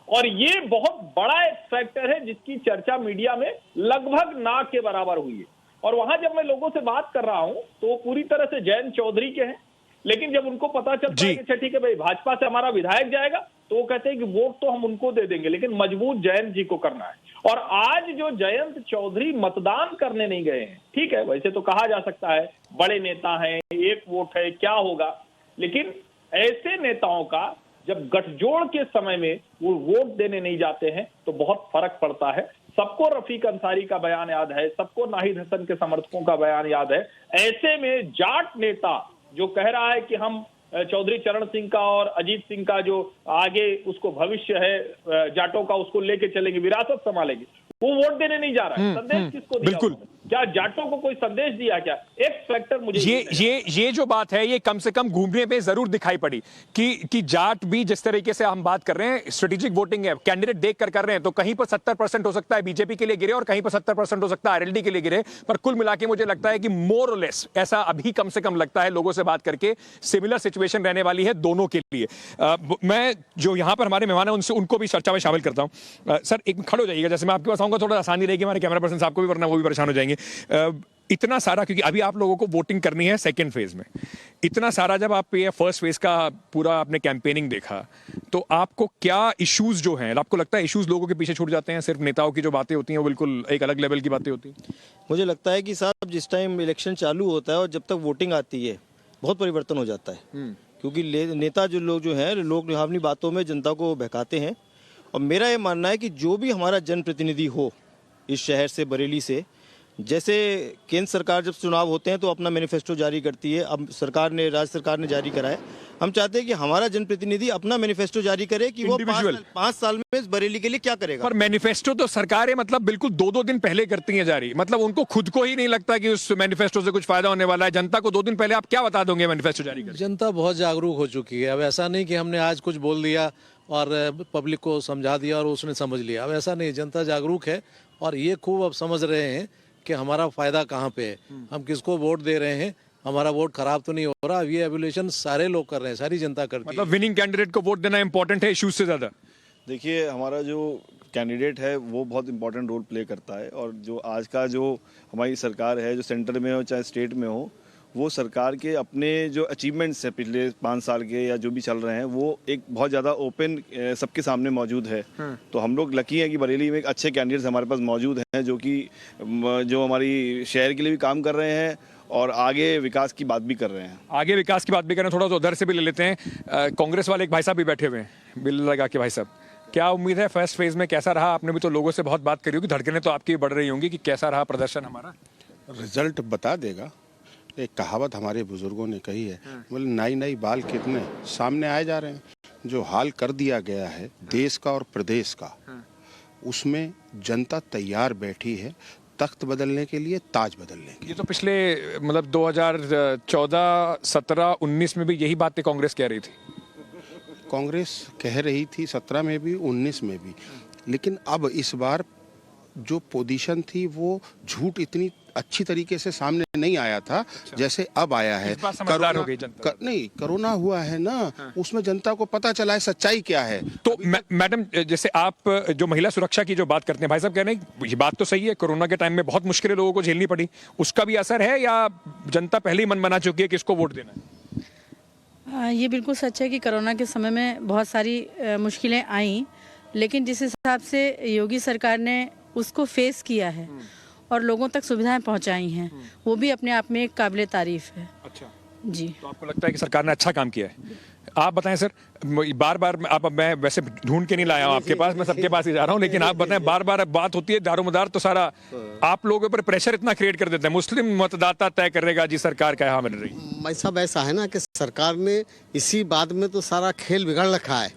I: और ये बहुत बड़ा एक फैक्टर है जिसकी चर्चा मीडिया में लगभग ना के बराबर हुई है। और वहां जब मैं लोगों से बात कर रहा हूं तो वो पूरी तरह से जयंत चौधरी के हैं, लेकिन जब उनको पता चलता है कि अच्छा ठीक है भाई भाजपा से हमारा विधायक जाएगा, तो वो कहते हैं कि वोट तो हम उनको दे देंगे, लेकिन मजबूत जयंत जी को करना है। और आज जो जयंत चौधरी मतदान करने नहीं गए हैं, ठीक है वैसे तो कहा जा सकता है बड़े नेता हैं, एक वोट है, क्या होगा, लेकिन ऐसे नेताओं का जब गठजोड़ के समय में वो वोट देने नहीं जाते हैं तो बहुत फर्क पड़ता है। सबको रफीक अंसारी का बयान याद है, सबको नाहिद हसन के समर्थकों का बयान याद है। ऐसे में जाट नेता जो कह रहा है कि हम चौधरी चरण सिंह का और अजीत सिंह का जो आगे उसको भविष्य है जाटों का, उसको लेके चलेंगे, विरासत संभालेंगे, वो वोट देने नहीं जा रहा है। संदेश किसको दिया? बिल्कुल, क्या जाटों को कोई संदेश दिया? क्या एक्स फैक्टर मुझे
A: ये जो बात है ये कम से कम घूमने पे जरूर दिखाई पड़ी कि जाट भी जिस तरीके से हम बात कर रहे हैं, स्ट्रेटेजिक वोटिंग है, कैंडिडेट देख कर रहे हैं, तो कहीं पर 70% हो सकता है बीजेपी के लिए गिरे और कहीं पर 70% हो सकता है आरएलडी के लिए गिरे। पर कुल मिला के मुझे लगता है कि मोर और लेस ऐसा अभी कम से कम लगता है, लोगों से बात करके सिमिलर सिचुएशन रहने वाली है दोनों के लिए। मैं जो यहाँ पर हमारे मेहमान है उनसे उनको भी चर्चा में शामिल करता हूँ। सर एक खड़े हो जाइएगा, जैसे मैं आपके पास आऊंगा थोड़ा आसानी रहेगी हमारे कैमरा पर्सन साहब को भी, वरना वो भी परेशान हो जाएंगे। इतना सारा, क्योंकि अभी आप लोगों को वोटिंग करनी है सेकंड फेज में, इतना सारा जब आप ये फर्स्ट फेज का पूरा आपने कैंपेनिंग देखा, तो आपको क्या इश्यूज जो हैं, आपको लगता है इश्यूज लोगों के पीछे छूट जाते हैं, सिर्फ नेताओं की जो बातें होती हैं वो बिल्कुल एक अलग लेवल की बातें होती हैं?
L: मुझे लगता है कि साहब जिस टाइम इलेक्शन चालू होता है और जब तक वोटिंग आती है बहुत परिवर्तन हो जाता है, क्योंकि नेता जो लोग जो हैं, लोग अपनी बातों में जनता को बहकाते हैं। और मेरा ये मानना है कि जो भी हमारा जनप्रतिनिधि हो इस शहर से, बरेली से, जैसे केंद्र सरकार जब चुनाव होते हैं तो अपना मैनिफेस्टो जारी करती है, अब राज्य सरकार ने जारी करा है, हम चाहते हैं कि हमारा जनप्रतिनिधि अपना मैनिफेस्टो जारी करे कि वो 5 साल में इस बरेली के लिए क्या करेगा।
A: पर मैनिफेस्टो तो सरकारें मतलब बिल्कुल 2-2 दिन पहले करती हैं जारी, मतलब उनको खुद को ही नहीं लगता कि उस मैनिफेस्टो से कुछ फायदा होने वाला है। जनता को 2 दिन पहले आप क्या बता दोगे मैनिफेस्टो जारी कर?
M: जनता बहुत जागरूक हो चुकी है। अब ऐसा नहीं कि हमने आज कुछ बोल दिया और पब्लिक को समझा दिया और उसने समझ लिया, अब ऐसा नहीं। जनता जागरूक है और ये खूब अब समझ रहे हैं कि हमारा फायदा कहाँ पे है, हम किसको वोट दे रहे हैं, हमारा वोट खराब तो नहीं हो रहा। ये एवोल्यूशन सारे लोग कर रहे हैं, सारी जनता करती है।
A: मतलब विनिंग कैंडिडेट को वोट देना इंपॉर्टेंट है इश्यूज से ज्यादा?
N: देखिए, हमारा जो कैंडिडेट है वो बहुत इंपॉर्टेंट रोल प्ले करता है, और जो आज का जो हमारी सरकार है, जो सेंटर में हो चाहे स्टेट में हो, वो सरकार के अपने जो अचीवमेंट्स हैं पिछले 5 साल के या जो भी चल रहे हैं, वो एक बहुत ज़्यादा ओपन सबके सामने मौजूद है। तो हम लोग लकी हैं कि बरेली में एक अच्छे कैंडिडेट्स हमारे पास मौजूद हैं जो हमारी शहर के लिए भी काम कर रहे हैं और आगे विकास की बात भी कर रहे हैं।
A: आगे विकास की बात भी कर रहे हैं, थोड़ा तो उधर से भी ले लेते हैं। कांग्रेस वाले एक भाई साहब भी बैठे हुए हैं बिल लगा के। भाई साहब, क्या उम्मीद है फर्स्ट फेज में कैसा रहा? आपने भी तो लोगों से बहुत बात करी होगी, धड़कनें तो आपकी बढ़ रही होंगी कि कैसा रहा प्रदर्शन हमारा?
F: रिजल्ट बता देगा। एक कहावत हमारे बुजुर्गों ने कही है, बोले नई नई बाल कितने सामने आए जा रहे हैं। जो हाल कर दिया गया है देश का और प्रदेश का, उसमें जनता तैयार बैठी है। तख्त बदलने के लिए ताज बदलने के लिए।
A: ये तो पिछले मतलब 2014, 17, 19 में भी यही बातें कांग्रेस कह रही थी।
F: कांग्रेस कह रही थी 17 में भी, 19 में भी, लेकिन अब इस बार जो पोजीशन थी वो झूठ इतनी अच्छी तरीके से सामने नहीं आया था जैसे अब आया है।
A: समझदार हो गई जनता।
F: नहीं, कोरोना हुआ है ना, उसमें जनता को पता चला है सच्चाई क्या है।
A: तो मैडम, जैसे आप जो महिला सुरक्षा की जो बात करते हैं, भाई साहब कह रहे हैं ये बात तो सही है, कोरोना के टाइम में बहुत मुश्किलें लोगों को झेलनी पड़ी, उसका भी असर है या जनता पहले ही मन बना चुकी है किसको वोट देना है?
O: ये बिल्कुल सच है कि कोरोना के समय में बहुत सारी मुश्किलें आई, लेकिन जिस हिसाब से योगी सरकार ने उसको फेस किया है और लोगों तक सुविधाएं पहुंचाई हैं, वो भी अपने आप में एक काबिले तारीफ है।
A: अच्छा
O: जी,
A: तो आपको लगता है कि सरकार ने अच्छा काम किया है? आप बताएं सर, बार बार आप, मैं वैसे ढूंढ के नहीं लाया हूं आपके पास, मैं सबके पास ही जा रहा हूं, लेकिन आप बताएं, बार बार बात होती है दारोमदार, तो सारा आप लोगों पर प्रेशर इतना क्रिएट कर देते हैं, मुस्लिम मतदाता तय करेगा जी सरकार क्या यहाँ बन रही।
P: भाई साहब ऐसा है ना कि सरकार ने इसी बात में तो सारा खेल बिगाड़ रखा है।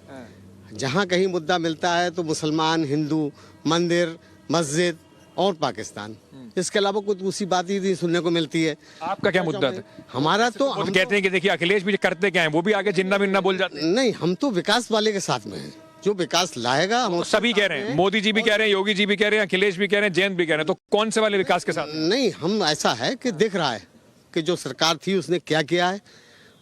P: जहाँ कहीं मुद्दा मिलता है तो मुसलमान, हिंदू, मंदिर, मस्जिद और पाकिस्तान, इसके अलावा कुछ दूसरी बात ही नहीं सुनने को मिलती है।
A: आपका क्या मुद्दा था?
P: हमारा तो
A: हम कहते हैं कि देखिए अखिलेश भी करते क्या है, वो भी आगे जिन्ना बिन्ना बोल जाते हैं।
P: नहीं, हम तो विकास वाले के साथ में हैं, जो विकास लाएगा हम
A: तो सभी कह रहे हैं, मोदी जी भी कह रहे हैं, योगी जी भी कह रहे हैं, अखिलेश भी कह रहे हैं, जयंत भी कह रहे हैं, तो कौन से वाले विकास के साथ?
P: नहीं, हम ऐसा है कि दिख रहा है कि जो सरकार थी उसने क्या किया है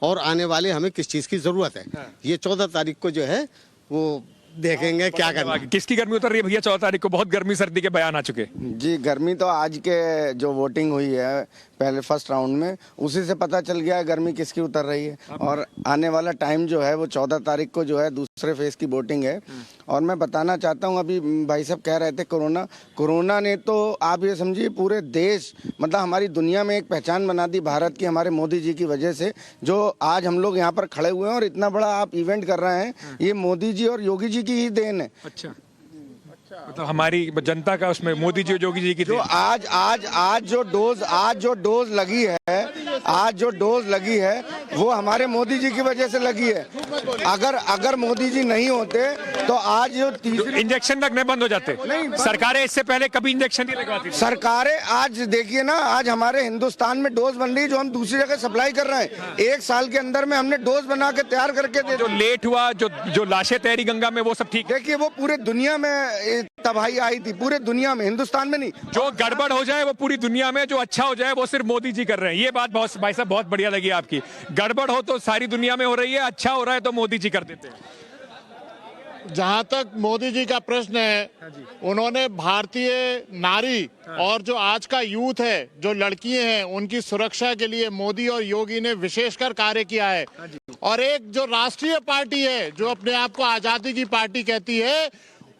P: और आने वाले हमें किस चीज की जरूरत है। ये 14 तारीख को जो है वो देखेंगे क्या करना।
A: किसकी गर्मी उतर रही है भैया 14 तारीख को? बहुत गर्मी सर्दी के बयान आ चुके।
Q: जी, गर्मी तो आज के जो वोटिंग हुई है पहले फर्स्ट राउंड में, उसी से पता चल गया है गर्मी किसकी उतर रही है। और आने वाला टाइम जो है वो 14 तारीख को जो है दूसरे फेज की वोटिंग है। और मैं बताना चाहता हूँ, अभी भाई साहब कह रहे थे कोरोना ने तो आप ये समझिए पूरे देश, मतलब हमारी दुनिया में एक पहचान बना दी भारत की, हमारे मोदी जी की वजह से, जो आज हम लोग यहाँ पर खड़े हुए हैं और इतना बड़ा आप इवेंट कर रहे हैं, ये मोदी जी और योगी जी की ही देन है।
A: अच्छा, मतलब हमारी जनता का उसमें मोदी जी और योगी जी की
Q: जो आज जो डोज लगी है वो हमारे मोदी जी की वजह से लगी है। अगर मोदी जी नहीं होते तो आज जो
A: इंजेक्शन लगने बंद हो जाते। सरकारें इससे पहले कभी इंजेक्शन नहीं लगवाती थी।
Q: सरकारें आज देखिए ना, आज हमारे हिंदुस्तान में डोज बन रही है जो हम दूसरी जगह सप्लाई कर रहे हैं। 1 साल के अंदर में हमने डोज बना के तैयार करके दे।
A: जो लेट हुआ, जो लाशें तैरी गंगा में, वो सब ठीक।
Q: देखिए वो पूरे दुनिया में तबाही आई थी, पूरे दुनिया में, हिंदुस्तान में नहीं।
A: जो गड़बड़ हो जाए वो पूरी दुनिया में, जो अच्छा हो जाए वो सिर्फ मोदी जी कर रहे हैं। ये बात बहुत भाई साहब बहुत बढ़िया लगी आपकी। गड़बड़ हो तो सारी दुनिया में हो रही है, अच्छा हो रहा है तो मोदी जी कर देते हैं।
R: जहां तक मोदी जी का प्रश्न है, उन्होंने भारतीय नारी और जो आज का यूथ है, जो लड़कियां हैं, उनकी सुरक्षा के लिए मोदी और योगी ने विशेषकर कार्य किया है। और एक जो राष्ट्रीय पार्टी है, जो अपने आप को आजादी की पार्टी कहती है,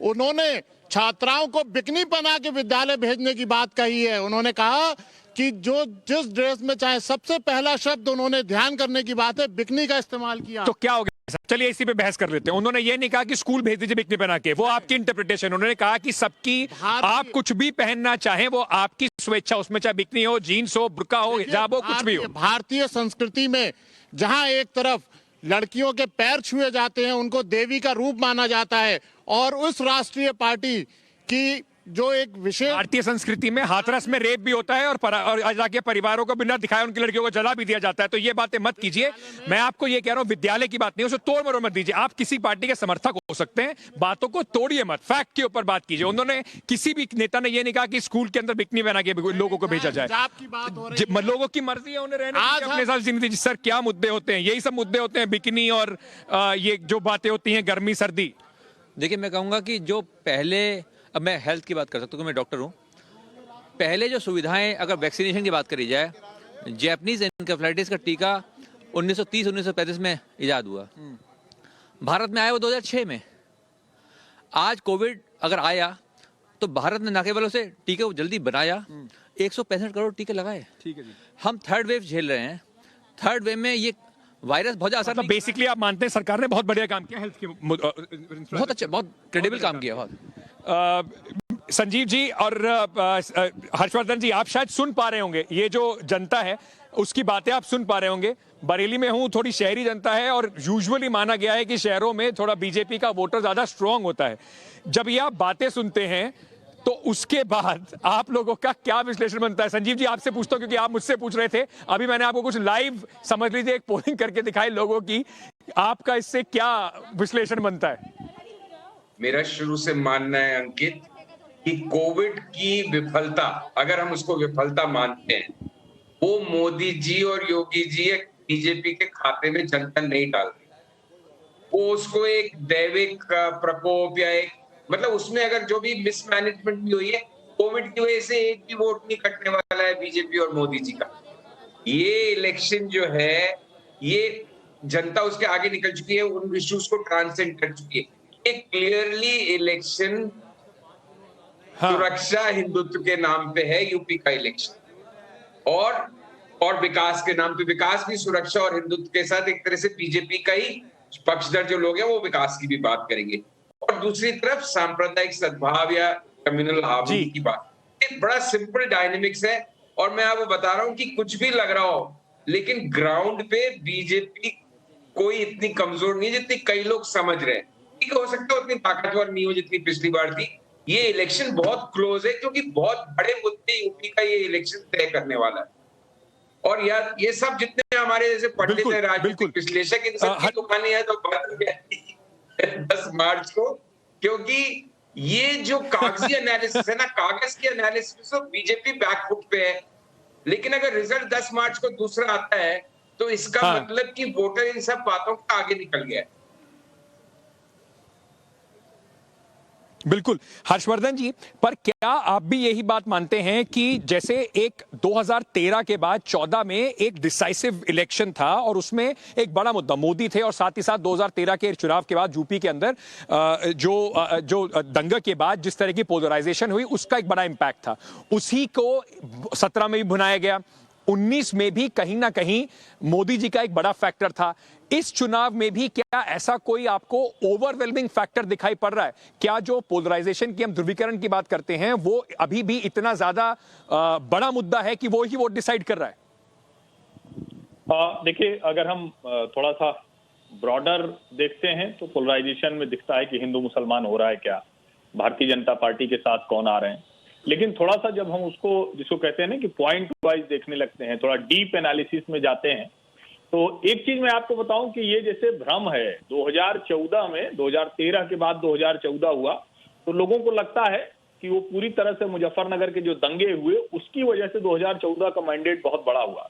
R: उन्होंने छात्राओं को बिकनी बना के विद्यालय भेजने की बात कही है। उन्होंने कहा कि जिस ड्रेस में चाहे, सबसे पहला शब्द उन्होंने ध्यान करने की बात है, बिकनी का इस्तेमाल किया।
A: तो क्या हो गया? चलिए इसी पे बहस कर लेते हैं। उन्होंने ये नहीं कहा कि स्कूल भेज दीजिए बिकनी पहना के, वो आपकी इंटरप्रिटेशन। उन्होंने कहा कि सबकी, आप कुछ भी पहनना चाहें वो आपकी स्वेच्छा, उसमें चाहे बिकनी हो, जीन्स हो, बुर्का हो, हिजाब हो, कुछ भी हो।
R: भारतीय संस्कृति में जहां एक तरफ लड़कियों के पैर छुए जाते हैं, उनको देवी का रूप माना जाता है, और उस राष्ट्रीय पार्टी की जो एक विशेष
A: भारतीय संस्कृति में हाथरस में रेप भी होता है और जाके परिवारों को बिना दिखाए उनकी लड़कियों को जला भी दिया जाता है। तो ये बातें मत कीजिए। मैं आपको ये कह रहा हूँ, विद्यालय की बात नहीं, उसे तोड़ मरोड़ मत दीजिए। आप किसी पार्टी के समर्थक हो सकते हैं, बातों को तोड़िए मत, फैक्ट के ऊपर बात कीजिए। उन्होंने, किसी भी नेता ने ये नहीं कहा कि स्कूल के अंदर बिकनी बना के लोगों को भेजा जाए। लोगों की मर्जी है, उन्हें रहने अपने साथ जिंदगी। सर क्या मुद्दे होते हैं? यही सब मुद्दे होते हैं, बिकनी और ये जो बातें होती हैं गर्मी सर्दी।
S: देखिए, मैं कहूँगा कि जो पहले, अब मैं हेल्थ की बात कर सकता हूँ, मैं डॉक्टर हूँ। पहले जो सुविधाएं, अगर वैक्सीनेशन की बात करी जाए, जैपनीज एनकेफेलाइटिस का टीका 1930-1935 में इजाद हुआ, भारत में आया वो 2006 में। आज कोविड अगर आया तो भारत ने ना केवल उसे टीके को जल्दी बनाया, 165 करोड़ टीके लगाए।
A: ठीक है जी।
S: हम थर्ड वेव झेल रहे हैं। थर्ड वेव में ये वायरस बहुत ज्यादा,
A: मतलब बेसिकली आप मानते हैं सरकार ने बहुत बढ़िया काम किया हेल्थ के,
S: बहुत अच्छा, बहुत क्रेडिबल काम किया। बहुत
A: संजीव जी और हर्षवर्धन जी, आप शायद सुन पा रहे होंगे, ये जो जनता है उसकी बातें आप सुन पा रहे होंगे। बरेली में हूं, थोड़ी शहरी जनता है और यूजुअली माना गया है कि शहरों में थोड़ा बीजेपी का वोटर ज्यादा स्ट्रांग होता है। जब ये आप बातें सुनते हैं तो उसके बाद आप लोगों का क्या विश्लेषण बनता है? संजीव जी, आपसे पूछता हूं क्योंकि आप मुझसे पूछ रहे थे। अभी मैंने आपको कुछ लाइव, समझ लीजिए, एक पोलिंग करके दिखाई लोगों की। आपका इससे क्या विश्लेषण बनता है?
J: मेरा शुरू से मानना है अंकित कि कोविड की विफलता, अगर हम उसको विफलता मानते हैं, वो मोदी जी और योगी जी या बीजेपी के खाते में जनता नहीं डाल रही। वो उसको एक दैविक प्रकोप या एक, मतलब उसमें अगर जो भी मिसमैनेजमेंट भी हुई है कोविड की वजह से, एक भी वोट नहीं कटने वाला है बीजेपी और मोदी जी का। ये इलेक्शन जो है, ये जनता उसके आगे निकल चुकी है, उन इश्यूज को ट्रांसेंड कर चुकी है। एक क्लियरली इलेक्शन सुरक्षा हिंदुत्व के नाम पे है यूपी का इलेक्शन, और विकास के नाम पे। विकास भी सुरक्षा और हिंदुत्व के साथ एक तरह से बीजेपी का ही पक्षधर जो लोग हैं वो विकास की भी बात करेंगे, और दूसरी तरफ सांप्रदायिक सद्भाव या कम्युनल हार्मनी की बात। एक बड़ा सिंपल डायनेमिक्स है, और मैं आपको बता रहा हूं कि कुछ भी लग रहा हो, लेकिन ग्राउंड पे बीजेपी कोई इतनी कमजोर नहीं है जितनी कई लोग समझ रहे हैं। ठीक हो सकता है उतनी ताकतवर नहीं हो जितनी पिछली बार थी। ये इलेक्शन बहुत क्लोज है, क्योंकि बहुत बड़े मुद्दे यूपी का ये इलेक्शन तय करने वाला है। और यार ये सब जितने हमारे जैसे पंडित है, राजनीतिक विश्लेषक, इन सब की दुकानें हैं तो बंद हो जाएगी 10 मार्च को, क्योंकि ये जो कागजी एनालिसिस है ना, कागज की एनालिसिस तो बीजेपी बैकफुट पे है, लेकिन अगर रिजल्ट 10 मार्च को दूसरा आता है तो इसका मतलब कि वोटर इन सब बातों का आगे निकल गया है।
A: बिल्कुल हर्षवर्धन जी, पर क्या आप भी यही बात मानते हैं कि जैसे एक 2013 के बाद 14 में एक डिसाइसिव इलेक्शन था और उसमें एक बड़ा मुद्दा मोदी थे, और साथ ही साथ 2013 के चुनाव के बाद यूपी के अंदर जो दंगे के बाद जिस तरह की पोलराइजेशन हुई उसका एक बड़ा इंपैक्ट था, उसी को 17 में भी भुनाया गया, 19 में भी कहीं ना कहीं मोदी जी का एक बड़ा फैक्टर था। इस चुनाव में भी क्या ऐसा कोई आपको ओवरवेलमिंग फैक्टर दिखाई पड़ रहा है? क्या जो पोलराइजेशन की हम ध्रुवीकरण की बात करते हैं वो अभी भी इतना ज्यादा बड़ा मुद्दा है कि वो ही वोट डिसाइड कर रहा है?
I: देखिए, अगर हम थोड़ा सा ब्रॉडर देखते हैं तो पोलराइजेशन में दिखता है कि हिंदू मुसलमान हो रहा है क्या, भारतीय जनता पार्टी के साथ कौन आ रहे हैं। लेकिन थोड़ा सा जब हम उसको, जिसको कहते हैं ना कि पॉइंट वाइज देखने लगते हैं, थोड़ा डीप एनालिसिस में जाते हैं, तो एक चीज मैं आपको बताऊं कि ये जैसे भ्रम है 2014 में, 2013 के बाद 2014 हुआ, तो लोगों को लगता है कि वो पूरी तरह से मुजफ्फरनगर के जो दंगे हुए उसकी वजह से 2014 का मैंडेट बहुत बड़ा हुआ।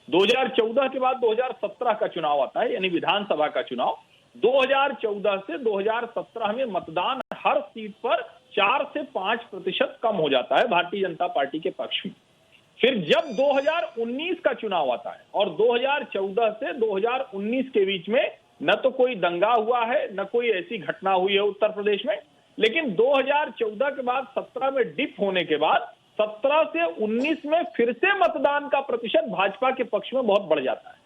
I: 2014 के बाद 2017 का चुनाव आता है, यानी विधानसभा का चुनाव। 2014 से 2017 में मतदान हर सीट पर 4 से 5% कम हो जाता है भारतीय जनता पार्टी के पक्ष में। फिर जब 2019 का चुनाव आता है, और 2014 से 2019 के बीच में न तो कोई दंगा हुआ है, न कोई ऐसी घटना हुई है उत्तर प्रदेश में, लेकिन 2014 के बाद 17 में डिप होने के बाद 17 से 19 में फिर से मतदान का प्रतिशत भाजपा के पक्ष में बहुत बढ़ जाता है।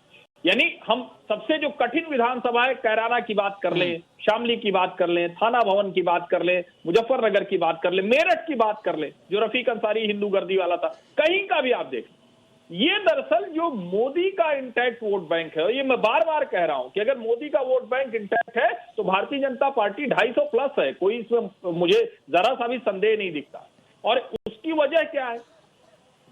I: यानी हम सबसे जो कठिन विधानसभा है, कैराना की बात कर लें, शामली की बात कर लें, थाना भवन की बात कर लें, मुजफ्फरनगर की बात कर लें, मेरठ की बात कर लें, जो रफीक अंसारी हिंदू गर्दी वाला था, कहीं का भी आप देख, ये दरअसल जो मोदी का इंटैक्ट वोट बैंक है, ये मैं बार बार कह रहा हूं कि अगर मोदी का वोट बैंक इंटैक्ट है तो भारतीय जनता पार्टी 250 प्लस है, कोई इसमें मुझे जरा सा भी संदेह नहीं दिखता। और उसकी वजह क्या है?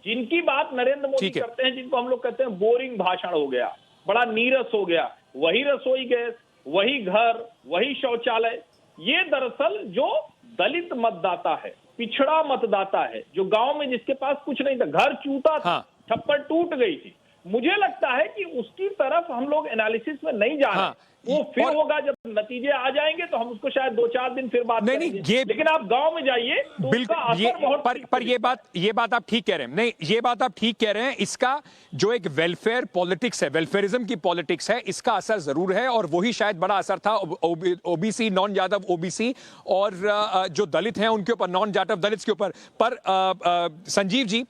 I: जिनकी बात नरेंद्र मोदी करते हैं, जिनको हम लोग कहते हैं बोरिंग भाषण हो गया, बड़ा नीरस हो गया, वही रसोई गैस, वही घर, वही शौचालय, ये दरअसल जो दलित मतदाता है, पिछड़ा मतदाता है, जो गांव में जिसके पास कुछ नहीं था, घर चूता था, छप्पर टूट गई थी, मुझे लगता है कि उसकी तरफ हम लोग एनालिसिस में नहीं जा रहे। वो फिर होगा जब नतीजे आ जाएंगे तो हम उसको शायद 2-4 दिन फिर बात करेंगे। लेकिन आप गांव में जाइए तो
A: बिल्कुल पर ये बात आप ठीक कह रहे हैं। नहीं, ये बात आप ठीक कह रहे हैं। इसका जो एक वेलफेयर पॉलिटिक्स है, वेलफेयरिज्म की पॉलिटिक्स है, इसका असर जरूर है, और वही शायद बड़ा असर था ओबीसी, नॉन यादव ओबीसी और जो दलित हैं उनके ऊपर, नॉन यादव दलित के ऊपर। पर संजीव जी,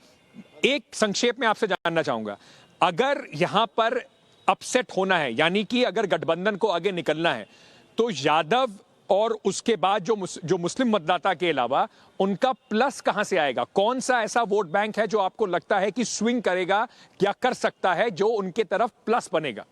A: एक संक्षेप में आपसे जानना चाहूंगा, अगर यहां पर अपसेट होना है, यानी कि अगर गठबंधन को आगे निकलना है, तो यादव और उसके बाद जो मुस्लिम मतदाता के अलावा उनका प्लस कहां से आएगा? कौन सा ऐसा वोट बैंक है जो आपको लगता है कि स्विंग करेगा या कर सकता है, जो उनके तरफ प्लस बनेगा?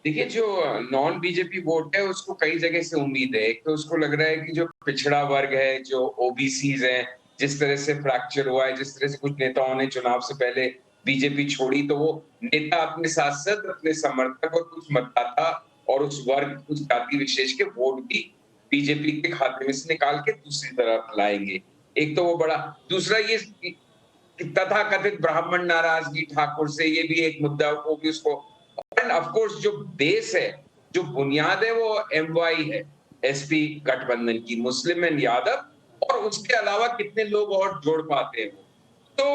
J: देखिए, जो नॉन बीजेपी वोट है उसको कई जगह से उम्मीद है। एक तो उसको लग रहा है कि जो पिछड़ा वर्ग है, जो ओबीसीज हैं, जिस तरह से फ्रैक्चर हुआ है, जिस तरह से कुछ नेताओं ने चुनाव से पहले बीजेपी छोड़ी, तो वो नेता अपने साथ साथ अपने समर्थक और कुछ मतदाता और उस वर्ग, कुछ जाति विशेष के वोट भी बीजेपी के खाते में से निकाल के दूसरी तरफ लाएंगे। एक तो वो बड़ा, दूसरा ये तथा कथित ब्राह्मण नाराजगी ठाकुर से, ये भी एक मुद्दा, वो भी उसको, और ऑफ कोर्स जो बेस है, जो बुनियाद है, वो एमवाई है, एसपी गठबंधन की, मुस्लिम एंड यादव, और उसके अलावा कितने लोग और जोड़ पाते हैं। तो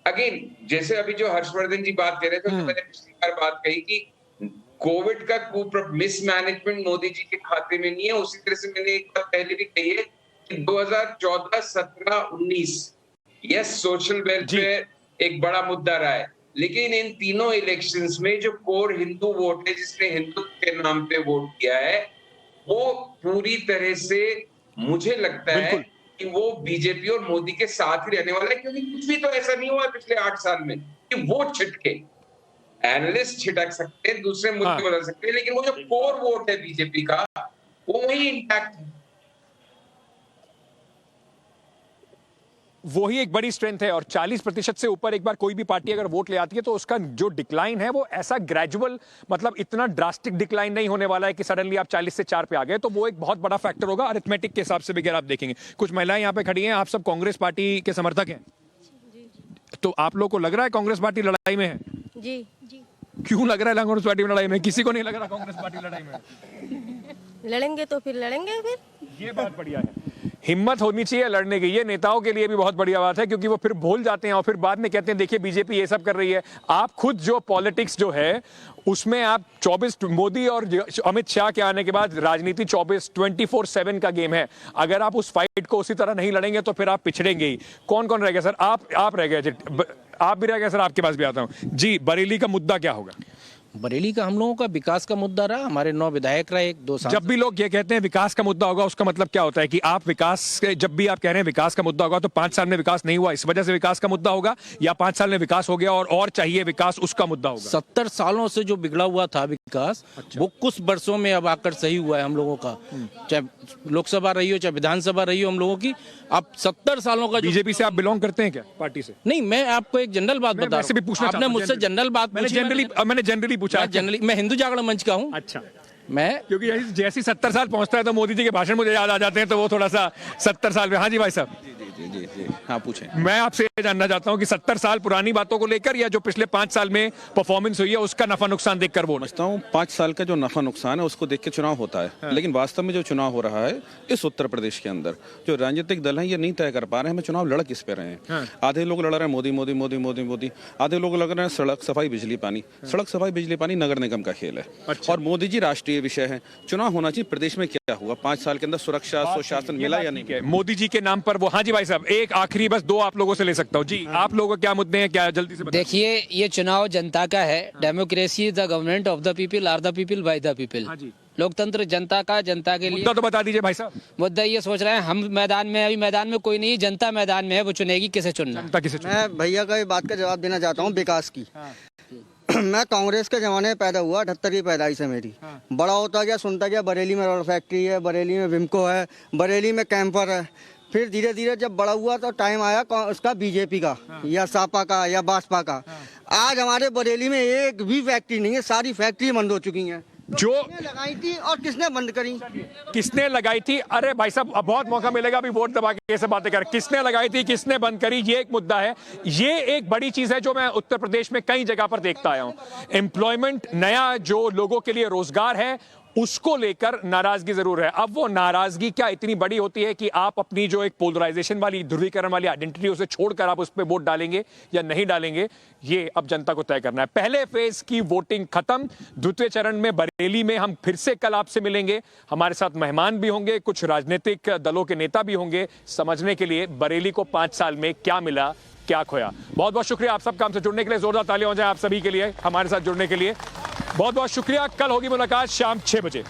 J: अगेन, जैसे अभी जो हर्षवर्धन जी बात कर रहे थे, तो मैंने पिछली बार बात कही कि कोविड का मिसमैनेजमेंट मोदी जी के खाते में नहीं है। उसी तरह से मैंने एक बार पहले भी कही है कि 2014, 17, 19 यस, सोशल वेलफेयर एक बड़ा मुद्दा रहा है, लेकिन इन तीनों इलेक्शंस में जो कोर हिंदू वोट है, जिसने हिंदुत्व के नाम पे वोट किया है, वो पूरी तरह से मुझे लगता है कि वो बीजेपी और मोदी के साथ ही रहने वाला है, क्योंकि कुछ भी तो ऐसा नहीं हुआ पिछले 8 साल में कि वोट छिटके। एनालिस्ट छिटक सकते हैं, दूसरे मुद्दे बदल सकते हैं, लेकिन वो जो कोर वोट है बीजेपी का, वो वही इंटैक्ट है।
A: वही एक बड़ी स्ट्रेंथ है। और 40% से ऊपर एक बार कोई भी पार्टी अगर वोट ले आती है तो उसका जो डिक्लाइन है वो ऐसा ग्रेजुअल, मतलब इतना ड्रास्टिक डिक्लाइन नहीं होने वाला है कि सडनली आप 40 से 4 पे आ गए। तो वो एक बहुत बड़ा फैक्टर होगा अरिथमेटिक के हिसाब से भी। अगर आप देखेंगे, कुछ महिलाएं यहाँ पे खड़ी हैं, आप सब कांग्रेस पार्टी के समर्थक हैं, तो आप लोग को लग रहा है कांग्रेस पार्टी लड़ाई में है?
T: जी जी।
A: क्यों लग रहा है कांग्रेस पार्टी में लड़ाई में? किसी को नहीं लग रहा कांग्रेस पार्टी लड़ाई में।
T: लड़ेंगे तो फिर लड़ेंगे फिर।
A: ये बात बढ़िया है, हिम्मत होनी चाहिए लड़ने की। ये नेताओं के लिए भी बहुत बढ़िया बात है, क्योंकि वो फिर भूल जाते हैं और फिर बाद में कहते हैं देखिए बीजेपी ये सब कर रही है। आप खुद जो पॉलिटिक्स जो है उसमें आप 24, मोदी और अमित शाह के आने के बाद राजनीति 24/7 का गेम है। अगर आप उस फाइट को उसी तरह नहीं लड़ेंगे तो फिर आप पिछड़ेंगे ही। कौन कौन रह गया सर? आप रह गए, आप भी रह गए सर। आपके पास भी आता हूं जी। बरेली का मुद्दा क्या होगा?
U: बरेली का हम लोगों का विकास का मुद्दा रहा। हमारे 9 विधायक रहे, 2 साल।
A: जब भी लोग ये कहते हैं विकास का मुद्दा होगा, उसका मतलब क्या होता है? कि आप विकास, जब भी आप कह रहे हैं विकास का मुद्दा होगा, तो 5 साल में विकास नहीं हुआ इस वजह से विकास का मुद्दा होगा, या 5 साल में विकास हो गया और चाहिए विकास, उसका मुद्दा होगा?
U: 70 सालों से जो बिगड़ा हुआ था विकास, वो कुछ वर्षों में अब आकर सही हुआ है हम लोगों का। चाहे लोकसभा रही हो, चाहे विधानसभा रही हो हम लोगों की। अब 70 सालों का।
A: बीजेपी से आप बिलोंग करते हैं क्या, पार्टी से?
U: नहीं, मैं आपको एक जनरल बात बता रहा हूं। आपने मुझसे जनरल बात,
A: मैंने जनरली पूछा।
U: मैं हिंदू जागरण मंच का हूं।
A: अच्छा।
U: मैं,
A: क्योंकि जैसे 70 साल पहुंचता है तो मोदी जी के भाषण मुझे याद आ जाते हैं, तो वो थोड़ा सा 70 साल में। हाँ जी भाई साहब।
U: जी हाँ, पूछें।
A: मैं आपसे ये जानना चाहता हूं कि 70 साल पुरानी बातों को लेकर, या जो पिछले 5 साल में परफॉर्मेंस हुई है उसका नफा नुकसान देखकर बोल
V: समझता हूँ। 5 साल का जो नफा नुकसान है उसको देख के चुनाव होता है। हाँ। लेकिन वास्तव में जो चुनाव हो रहा है इस उत्तर प्रदेश के अंदर, जो राजनीतिक दल हैं ये नहीं तय कर पा रहे हैं हमें चुनाव लड़ किस पे रहे हैं। हाँ। आधे लोग लड़ रहे हैं मोदी मोदी मोदी मोदी मोदी, आधे लोग लग रहे हैं सड़क सफाई बिजली पानी। सड़क सफाई बिजली पानी नगर निगम का खेल है। अच्छा। और मोदी जी राष्ट्रीय विषय है। चुनाव होना चाहिए प्रदेश में क्या हुआ 5 साल के अंदर, सुरक्षा सुशासन मिला या नहीं?
A: मोदी जी के नाम पर वो। हाँ जी भाई साहब, एक आखिरी बस 2 आप लोगों से ले सकता हूँ जी। आप लोगों के क्या मुद्दे हैं, क्या जल्दी से बताइए।
U: देखिए, ये चुनाव जनता का है। Democracy, the government of the people, or the people, by the people. लोकतंत्र जनता का, जनता के लिए।
A: मुद्दा तो बता दीजिए भाई साहब।
U: मुद्दा ये सोच रहे हैं हम मैदान में, अभी मैदान में कोई नहीं, जनता मैदान में है, वो चुनेगी किसे चुनना।
W: मैं भैया का बात का जवाब देना चाहता हूँ विकास की। मैं कांग्रेस के जमाने में पैदा हुआ, 78 की पैदाइश है मेरी। बड़ा होता गया, सुनता गया बरेली में रॉड फैक्ट्री है, बरेली में विमको है, बरेली में कैंपर है। फिर धीरे धीरे जब बड़ा हुआ तो टाइम आया उसका बीजेपी का, या सापा का, या बासपा का। आज हमारे बरेली में एक भी फैक्ट्री नहीं है, सारी फैक्ट्री बंद हो चुकी हैं।
A: जो
W: लगाई थी और किसने बंद करी?
A: किसने लगाई थी? अरे भाई साहब, अब बहुत मौका मिलेगा अभी वोट दबा के ऐसे बातें कर। किसने लगाई थी, किसने बंद करी, ये एक मुद्दा है। ये एक बड़ी चीज है जो मैं उत्तर प्रदेश में कई जगह पर देखता आया हूं। एम्प्लॉयमेंट, नया जो लोगों के लिए रोजगार है, उसको लेकर नाराजगी जरूर है। अब वो नाराजगी क्या इतनी बड़ी होती है कि आप अपनी जो एक पोलराइजेशन वाली, ध्रुवीकरण वाली आइडेंटिटी, उसे छोड़कर आप उस पर वोट डालेंगे या नहीं डालेंगे, ये अब जनता को तय करना है। पहले फेज की वोटिंग खत्म। द्वितीय चरण में बरेली में हम फिर से कल आपसे मिलेंगे। हमारे साथ मेहमान भी होंगे, कुछ राजनीतिक दलों के नेता भी होंगे, समझने के लिए बरेली को 5 साल में क्या मिला, क्या खोया। बहुत बहुत शुक्रिया आप सबका हमसे जुड़ने के लिए। जोरदार तालियां हो जाए आप सभी के लिए, हमारे साथ जुड़ने के लिए। बहुत बहुत शुक्रिया। कल होगी मुलाकात शाम 6 बजे।